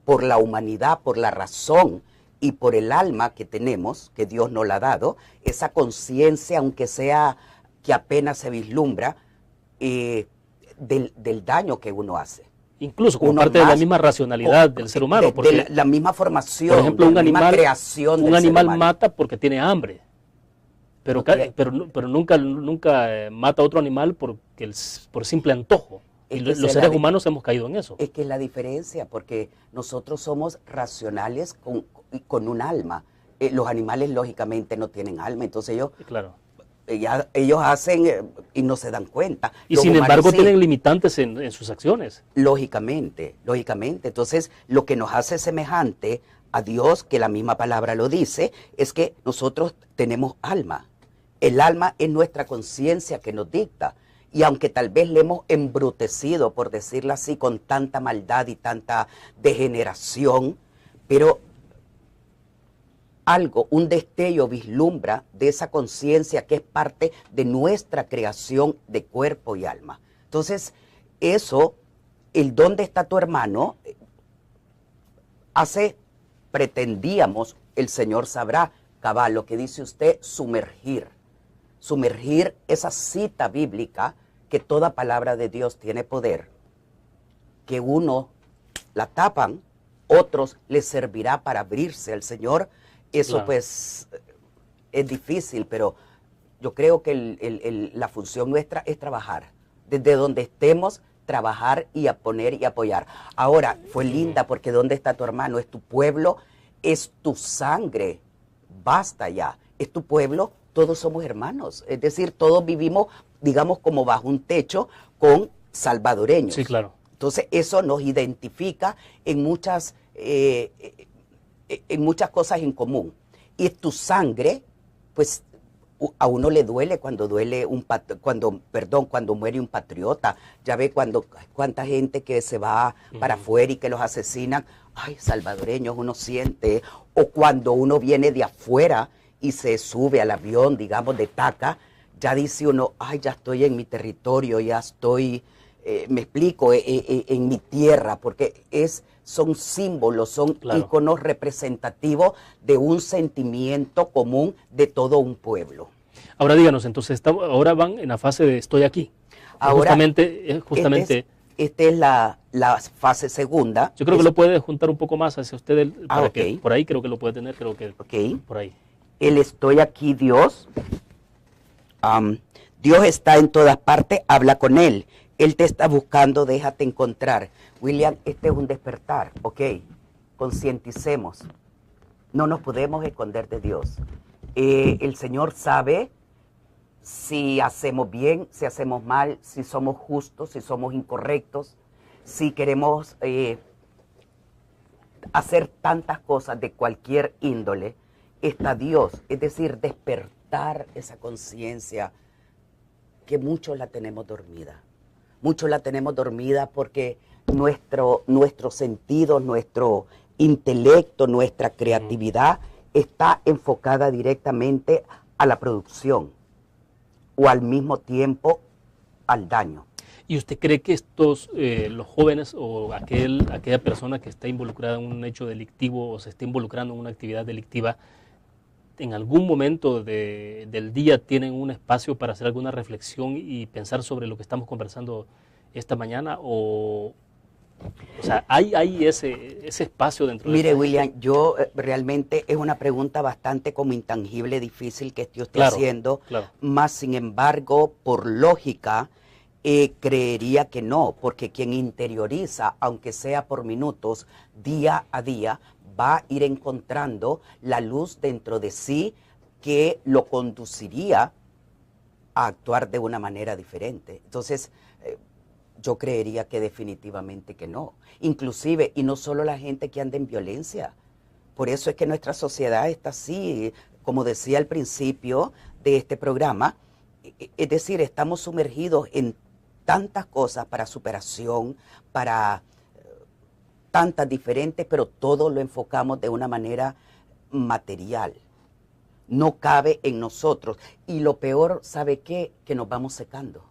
por la humanidad, por la razón y por el alma que tenemos, que Dios nos la ha dado, esa conciencia, aunque sea que apenas se vislumbra, del daño que uno hace. Incluso como parte de la misma racionalidad del ser humano. De la misma formación, por ejemplo, de la misma creación del ser humano. Mata porque tiene hambre, pero nunca mata a otro animal por simple antojo. Y los seres humanos hemos caído en eso. Es que es la diferencia, porque nosotros somos racionales con un alma. Los animales, lógicamente, no tienen alma, entonces ellos hacen y no se dan cuenta. Y sin embargo tienen limitantes en sus acciones. Lógicamente. Entonces, lo que nos hace semejante a Dios, que la misma palabra lo dice, es que nosotros tenemos alma. El alma es nuestra conciencia que nos dicta. Y aunque tal vez le hemos embrutecido, por decirlo así, con tanta maldad y tanta degeneración, pero un destello vislumbra de esa conciencia que es parte de nuestra creación de cuerpo y alma. Entonces, eso, el dónde está tu hermano, pretendíamos, el Señor sabrá, cabal, lo que dice usted, sumergir esa cita bíblica, que toda palabra de Dios tiene poder, que uno la tapan, otros les servirá para abrirse al Señor. Eso pues es difícil, pero yo creo que la función nuestra es trabajar. Desde donde estemos, trabajar y poner y apoyar. Ahora, fue linda porque ¿dónde está tu hermano? Es tu pueblo, es tu sangre. Basta ya, es tu pueblo, todos somos hermanos. Es decir, todos vivimos, digamos, como bajo un techo con salvadoreños. Sí, claro. Entonces, eso nos identifica en muchas cosas en común. Y tu sangre, pues a uno le duele cuando muere un patriota. Ya ve cuánta gente que se va para afuera y que los asesinan. Ay, salvadoreños, uno siente. O cuando uno viene de afuera y se sube al avión, digamos, de Taca, ya dice uno, ay, ya estoy en mi territorio, ya estoy, me explico, en mi tierra, porque son símbolos, son íconos representativos de un sentimiento común de todo un pueblo. Ahora díganos, entonces, ahora van en la fase de estoy aquí. Ahora, justamente esta es la fase segunda. Yo creo que lo puede juntar un poco más hacia usted, que por ahí creo que lo puede tener, por ahí. el estoy aquí, Dios. Dios está en todas partes, habla con Él. Él te está buscando, déjate encontrar. William, este es un despertar, ok. Concienticemos. No nos podemos esconder de Dios. El Señor sabe si hacemos bien, si hacemos mal, si somos justos, si somos incorrectos, si queremos hacer tantas cosas de cualquier índole. Está Dios, es decir, despertar esa conciencia que muchos la tenemos dormida. Muchos la tenemos dormida porque nuestro sentido, nuestro intelecto, nuestra creatividad está enfocada directamente a la producción o al mismo tiempo al daño. ¿Y usted cree que estos, los jóvenes o aquella persona que está involucrada en un hecho delictivo o se está involucrando en una actividad delictiva, en algún momento del día tienen un espacio para hacer alguna reflexión y pensar sobre lo que estamos conversando esta mañana? O sea, ¿hay ese espacio dentro de Mire, William, yo realmente es una pregunta bastante como intangible, difícil que yo esté haciendo, más sin embargo, por lógica, creería que no, porque quien interioriza, aunque sea por minutos, día a día, va a ir encontrando la luz dentro de sí que lo conduciría a actuar de una manera diferente. Entonces, yo creería que definitivamente que no. Inclusive, y no solo la gente que anda en violencia. Por eso es que nuestra sociedad está así, como decía al principio de este programa, es decir, estamos sumergidos en tantas cosas para superación, para tantas diferentes, pero todo lo enfocamos de una manera material. No cabe en nosotros. Y lo peor, ¿sabe qué? Que nos vamos secando.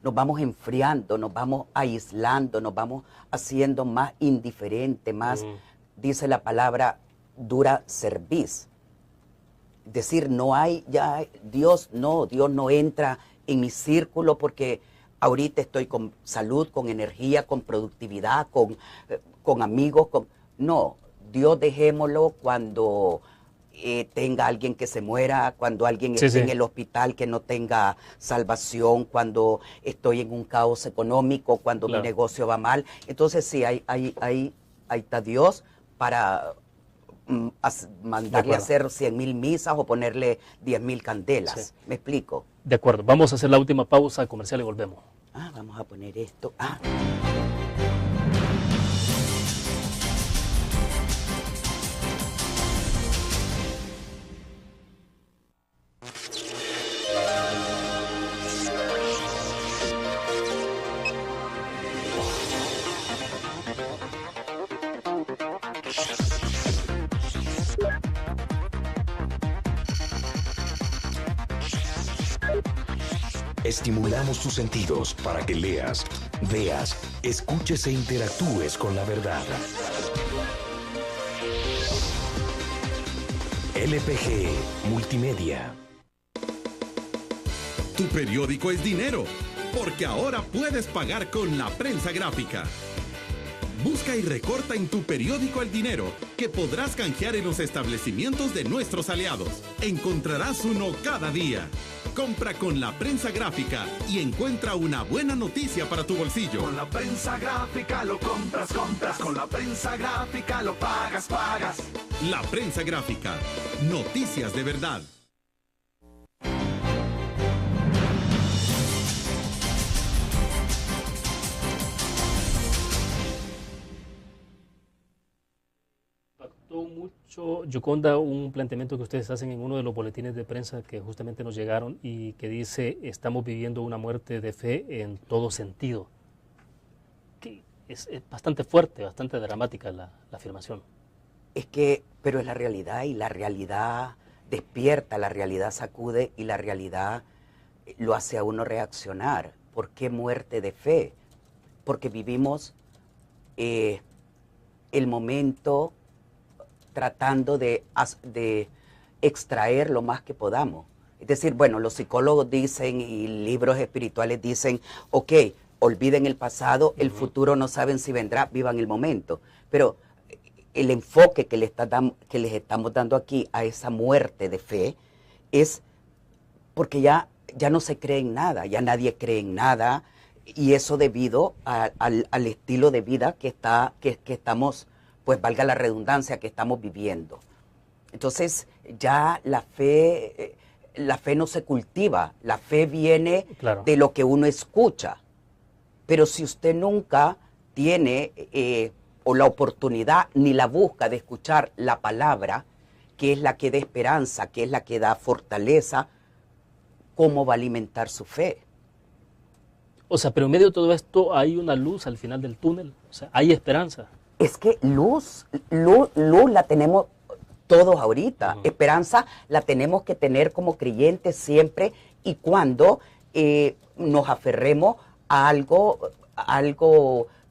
Nos vamos enfriando, nos vamos aislando, nos vamos haciendo más indiferentes, más, dice la palabra, dura cerviz. Es decir, no hay ya, Dios no entra en mi círculo porque ahorita estoy con salud, con energía, con productividad, con amigos. No, Dios dejémoslo cuando tenga alguien que se muera, cuando alguien esté en el hospital que no tenga salvación, cuando estoy en un caos económico, cuando mi negocio va mal. Entonces sí, ahí está Dios para mandarle a hacer 100,000 misas o ponerle 10,000 candelas. ¿Me explico? De acuerdo, vamos a hacer la última pausa comercial y volvemos. Vamos a poner esto. Estimulamos tus sentidos para que leas, veas, escuches e interactúes con la verdad. LPG Multimedia. Tu periódico es dinero, porque ahora puedes pagar con la prensa gráfica. Busca y recorta en tu periódico el dinero que podrás canjear en los establecimientos de nuestros aliados. Encontrarás uno cada día. Compra con la prensa gráfica y encuentra una buena noticia para tu bolsillo. Con la prensa gráfica lo compras. Con la prensa gráfica lo pagas. La prensa gráfica. Noticias de verdad. Mucho, Yoconda, un planteamiento que ustedes hacen en uno de los boletines de prensa que justamente nos llegaron y que dice: estamos viviendo una muerte de fe en todo sentido. Que es bastante fuerte, bastante dramática la afirmación. Pero es la realidad, y la realidad despierta, la realidad sacude y la realidad lo hace a uno reaccionar. ¿Por qué muerte de fe? Porque vivimos el momento tratando de extraer lo más que podamos. Es decir, bueno, los psicólogos dicen y libros espirituales dicen, ok, olviden el pasado, el futuro no saben si vendrá, vivan el momento. Pero el enfoque que les estamos dando aquí a esa muerte de fe es porque ya no se cree en nada, ya nadie cree en nada, y eso debido al estilo de vida que estamos, pues valga la redundancia, que estamos viviendo. Entonces ya la fe no se cultiva, la fe viene de lo que uno escucha. Pero si usted nunca tiene o la oportunidad ni la busca de escuchar la palabra, que es la que da esperanza, que es la que da fortaleza, ¿cómo va a alimentar su fe? O sea, pero en medio de todo esto hay una luz al final del túnel, o sea, hay esperanza. Es que luz la tenemos todos ahorita. Esperanza la tenemos que tener como creyentes siempre y cuando nos aferremos a algo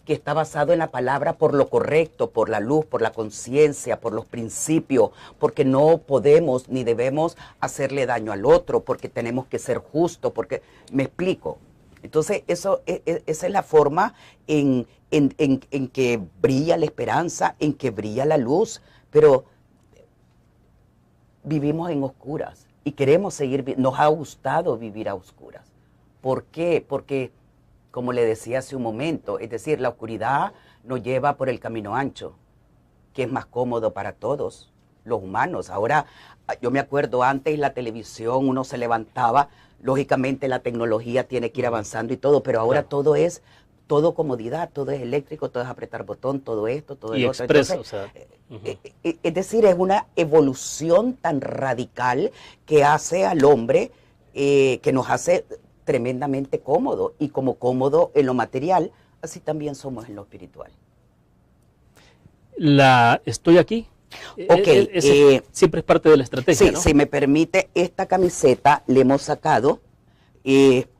que está basado en la palabra por lo correcto, por la luz, por la conciencia, por los principios, porque no podemos ni debemos hacerle daño al otro, porque tenemos que ser justos, porque, me explico. Entonces, esa es la forma en que brilla la esperanza, en que brilla la luz, pero vivimos en oscuras y queremos seguir, nos ha gustado vivir a oscuras. ¿Por qué? Porque, como le decía hace un momento, es decir, la oscuridad nos lleva por el camino ancho, que es más cómodo para todos los humanos. Ahora, yo me acuerdo antes la televisión, uno se levantaba, lógicamente la tecnología tiene que ir avanzando y todo, pero ahora todo es comodidad, todo es eléctrico, todo es apretar botón, todo esto, todo y el otro. Expreso, entonces, es decir, es una evolución tan radical que hace al hombre, que nos hace tremendamente cómodo, y como cómodo en lo material, así también somos en lo espiritual. Estoy aquí. Ok, siempre es parte de la estrategia, sí, ¿no? Si me permite, esta camiseta le hemos sacado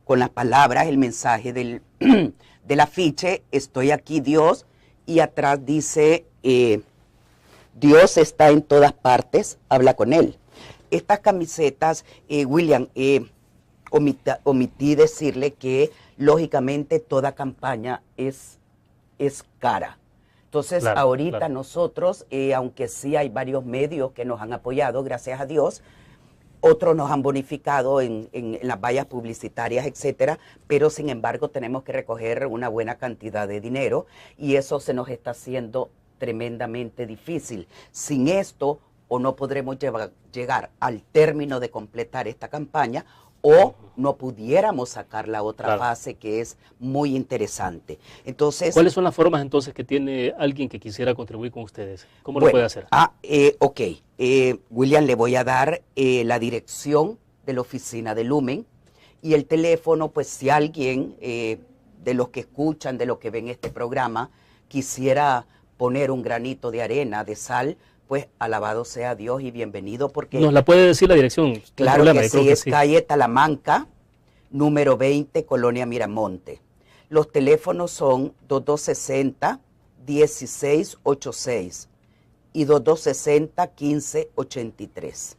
con las palabras, el mensaje del afiche, estoy aquí Dios, y atrás dice, Dios está en todas partes, habla con él. Estas camisetas, William, omití decirle que lógicamente toda campaña es cara. Entonces, ahorita nosotros, aunque sí hay varios medios que nos han apoyado, gracias a Dios, otros nos han bonificado en las vallas publicitarias, etcétera, pero sin embargo tenemos que recoger una buena cantidad de dinero y eso se nos está haciendo tremendamente difícil. Sin esto, o no podremos llegar al término de completar esta campaña, o no pudiéramos sacar la otra fase que es muy interesante. Entonces, ¿cuáles son las formas entonces que tiene alguien que quisiera contribuir con ustedes? ¿Cómo lo puede hacer? Ok, William, le voy a dar la dirección de la oficina de Lumen y el teléfono, pues si alguien de los que escuchan, de los que ven este programa, quisiera poner un granito de arena, de sal, pues alabado sea Dios y bienvenido, porque... ¿Nos la puede decir la dirección? Claro que sí, es calle Talamanca, número 20, Colonia Miramonte. Los teléfonos son 2260-1686 y 2260-1583.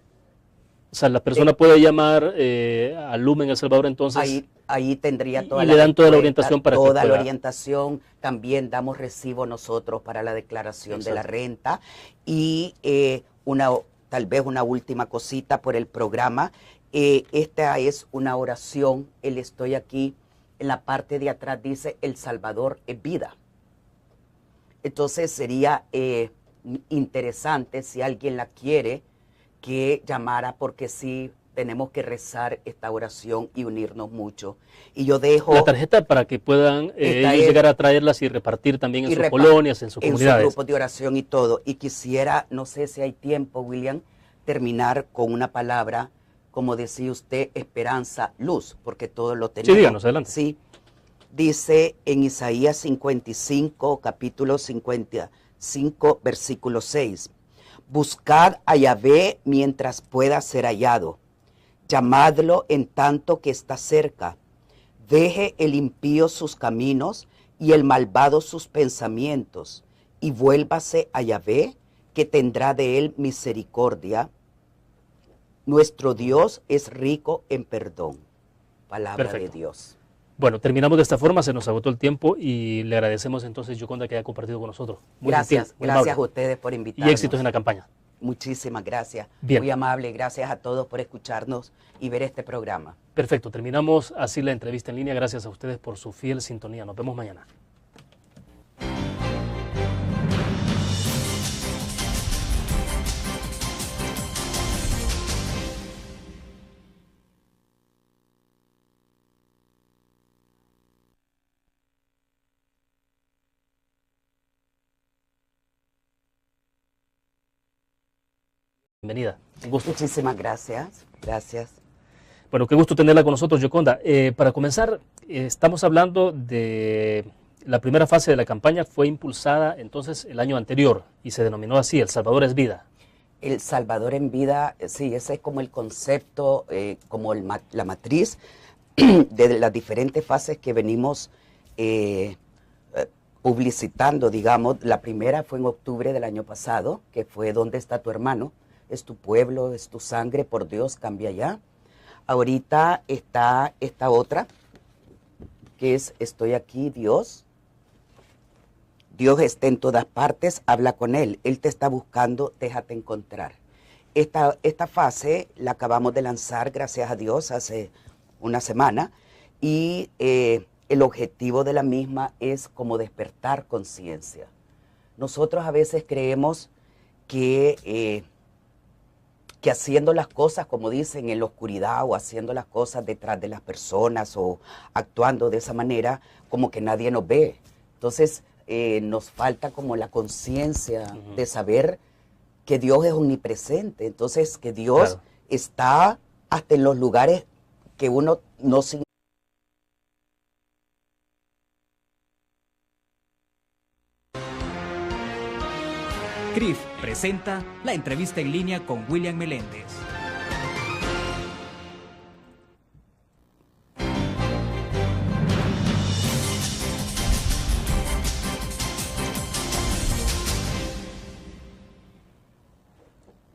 O sea, la persona puede llamar a Lumen El Salvador entonces... Ahí tendría toda y le dan toda la orientación para toda que la pueda. orientación. También damos recibo nosotros para la declaración de la renta y tal vez una última cosita por el programa. Esta es una oración. El estoy aquí. En la parte de atrás dice El Salvador es vida. Entonces sería interesante si alguien la quiere que llamara, porque sí tenemos que rezar esta oración y unirnos mucho. Y yo dejo... La tarjeta para que puedan ellos llegar a traerlas y repartir también en sus colonias, en sus comunidades. En sus grupos de oración y todo. Y quisiera, no sé si hay tiempo, William, terminar con una palabra, como decía usted, esperanza, luz, porque todo lo tenemos. Sí, díganos, adelante. Sí. Dice en Isaías 55, capítulo 55, versículo 6. Buscad a Yahvé mientras pueda ser hallado. Llamadlo en tanto que está cerca. Deje el impío sus caminos y el malvado sus pensamientos, y vuélvase a Yahvé, que tendrá de él misericordia. Nuestro Dios es rico en perdón. Palabra de Dios. Bueno, terminamos de esta forma, se nos agotó el tiempo y le agradecemos entonces, Yoconda, que haya compartido con nosotros. Muy Gracias, gentil, muy gracias amable. a ustedes por invitarnos. Y éxitos en la campaña. Muchísimas gracias. Bien. Muy amable, gracias a todos por escucharnos y ver este programa. Perfecto, terminamos así la entrevista en línea. Gracias a ustedes por su fiel sintonía. Nos vemos mañana. Bienvenida, un gusto. Muchísimas gracias, gracias. Bueno, qué gusto tenerla con nosotros, Yoconda. Para comenzar, estamos hablando de la primera fase de la campaña, fue impulsada entonces el año anterior y se denominó así, El Salvador es Vida. El Salvador en Vida, sí, ese es como el concepto, como la matriz de las diferentes fases que venimos publicitando, digamos. La primera fue en octubre del año pasado, que fue ¿Dónde está tu hermano? Es tu pueblo, es tu sangre, por Dios, cambia ya. Ahorita está esta otra, que es Estoy aquí, Dios. Dios está en todas partes, habla con Él. Él te está buscando, déjate encontrar. Esta fase la acabamos de lanzar, gracias a Dios, hace una semana. Y el objetivo de la misma es como despertar conciencia. Nosotros a veces creemos que haciendo las cosas, como dicen, en la oscuridad o haciendo las cosas detrás de las personas o actuando de esa manera, como que nadie nos ve. Entonces, nos falta como la conciencia de saber que Dios es omnipresente. Entonces, que Dios está hasta en los lugares que uno no se... CRIF presenta la entrevista en línea con William Meléndez.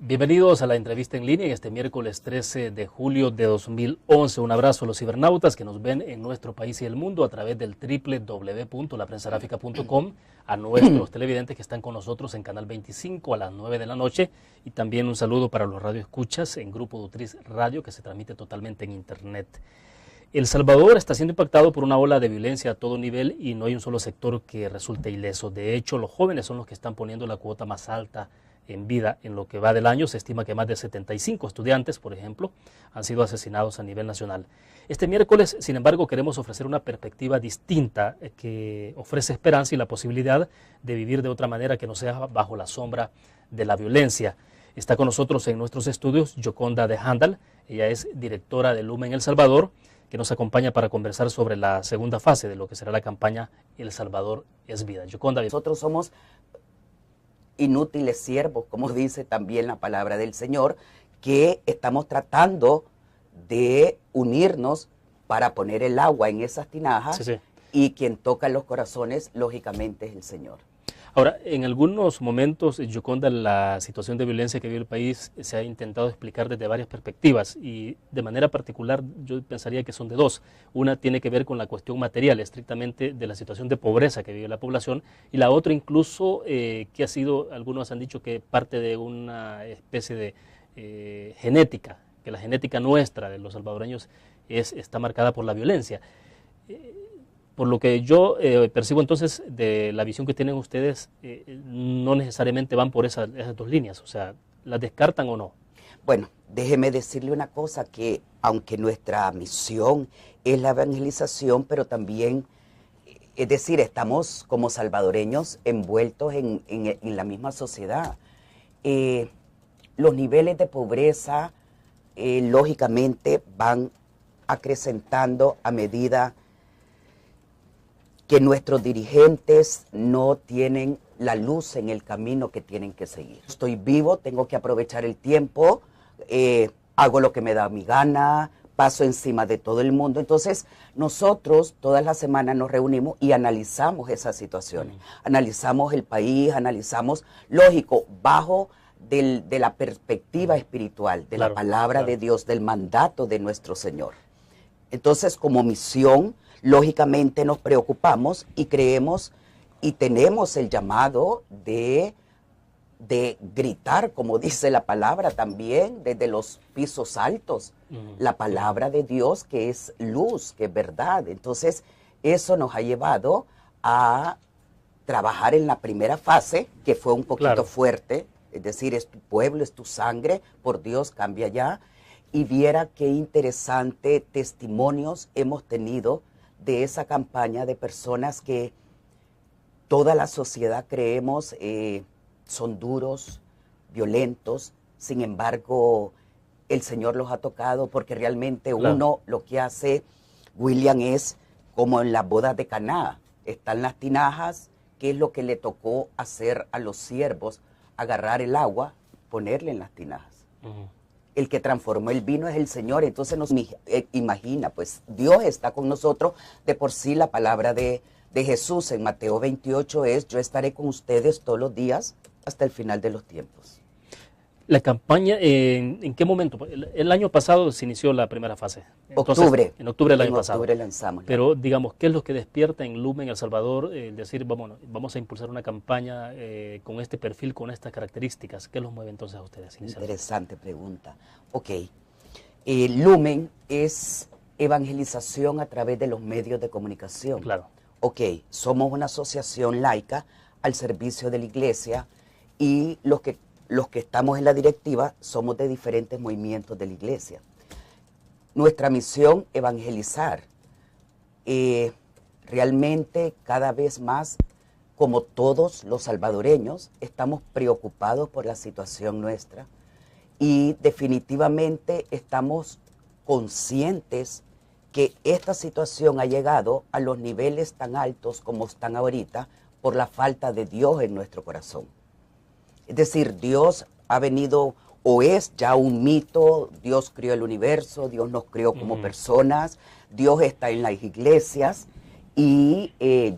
Bienvenidos a la entrevista en línea en este miércoles 13 de julio de 2011. Un abrazo a los cibernautas que nos ven en nuestro país y el mundo a través del www.laprensagráfica.com, a nuestros televidentes que están con nosotros en Canal 25 a las 9 de la noche y también un saludo para los radioescuchas en Grupo Dutriz Radio que se transmite totalmente en Internet. El Salvador está siendo impactado por una ola de violencia a todo nivel y no hay un solo sector que resulte ileso. De hecho, los jóvenes son los que están poniendo la cuota más alta en vida. En lo que va del año se estima que más de 75 estudiantes, por ejemplo, han sido asesinados a nivel nacional. Este miércoles, sin embargo, queremos ofrecer una perspectiva distinta que ofrece esperanza y la posibilidad de vivir de otra manera que no sea bajo la sombra de la violencia. Está con nosotros en nuestros estudios Yoconda de Handal, ella es directora de Lumen El Salvador, que nos acompaña para conversar sobre la segunda fase de lo que será la campaña El Salvador es Vida. Yoconda, nosotros somos inútiles siervos, como dice también la palabra del Señor, que estamos tratando de unirnos para poner el agua en esas tinajas, y quien toca los corazones, lógicamente, es el Señor. Ahora, en algunos momentos, Yoconda, la situación de violencia que vive el país se ha intentado explicar desde varias perspectivas y de manera particular yo pensaría que son de dos. Una tiene que ver con la cuestión material, estrictamente de la situación de pobreza que vive la población, y la otra incluso que ha sido, algunos han dicho que parte de una especie de genética, que la genética nuestra de los salvadoreños está marcada por la violencia. Por lo que yo percibo entonces de la visión que tienen ustedes, no necesariamente van por esas dos líneas, o sea, ¿las descartan o no? Bueno, déjeme decirle una cosa, que aunque nuestra misión es la evangelización, pero también, es decir, estamos como salvadoreños envueltos en la misma sociedad. Los niveles de pobreza, lógicamente, van acrecentando a medida que nuestros dirigentes no tienen la luz en el camino que tienen que seguir. Estoy vivo, tengo que aprovechar el tiempo, hago lo que me da mi gana, paso encima de todo el mundo. Entonces, nosotros todas las semanas nos reunimos y analizamos esas situaciones. Analizamos el país, analizamos, lógico, bajo de la perspectiva espiritual, de la palabra de Dios, del mandato de nuestro Señor. Entonces, como misión, lógicamente nos preocupamos y creemos y tenemos el llamado de gritar, como dice la palabra también, desde los pisos altos, la palabra de Dios que es luz, que es verdad. Entonces, eso nos ha llevado a trabajar en la primera fase, que fue un poquito fuerte, es decir, es tu pueblo, es tu sangre, por Dios, cambia ya. Y viera qué interesante testimonios hemos tenido de esa campaña de personas que toda la sociedad creemos son duros, violentos, sin embargo, el Señor los ha tocado porque realmente uno lo que hace, William, es como en las bodas de Caná, están las tinajas, que es lo que le tocó hacer a los siervos, agarrar el agua, ponerle en las tinajas. El que transformó el vino es el Señor, entonces nos imagina, pues Dios está con nosotros, de por sí la palabra de Jesús en Mateo 28 es, yo estaré con ustedes todos los días hasta el final de los tiempos. La campaña, ¿en qué momento? El año pasado se inició la primera fase. Entonces, Octubre. En octubre del año pasado. En octubre lanzamos. Pero, digamos, ¿qué es lo que despierta en Lumen El Salvador? Decir, vamos a impulsar una campaña con este perfil, con estas características. ¿Qué los mueve entonces a ustedes? Interesante pregunta. Ok. Lumen es evangelización a través de los medios de comunicación. Claro. Ok, somos una asociación laica al servicio de la iglesia y los que estamos en la directiva somos de diferentes movimientos de la iglesia. Nuestra misión, evangelizar. Realmente cada vez más, como todos los salvadoreños, estamos preocupados por la situación nuestra y definitivamente estamos conscientes que esta situación ha llegado a los niveles tan altos como están ahorita por la falta de Dios en nuestro corazón. Es decir, Dios ha venido o es ya un mito, Dios creó el universo, Dios nos creó como personas, Dios está en las iglesias y yo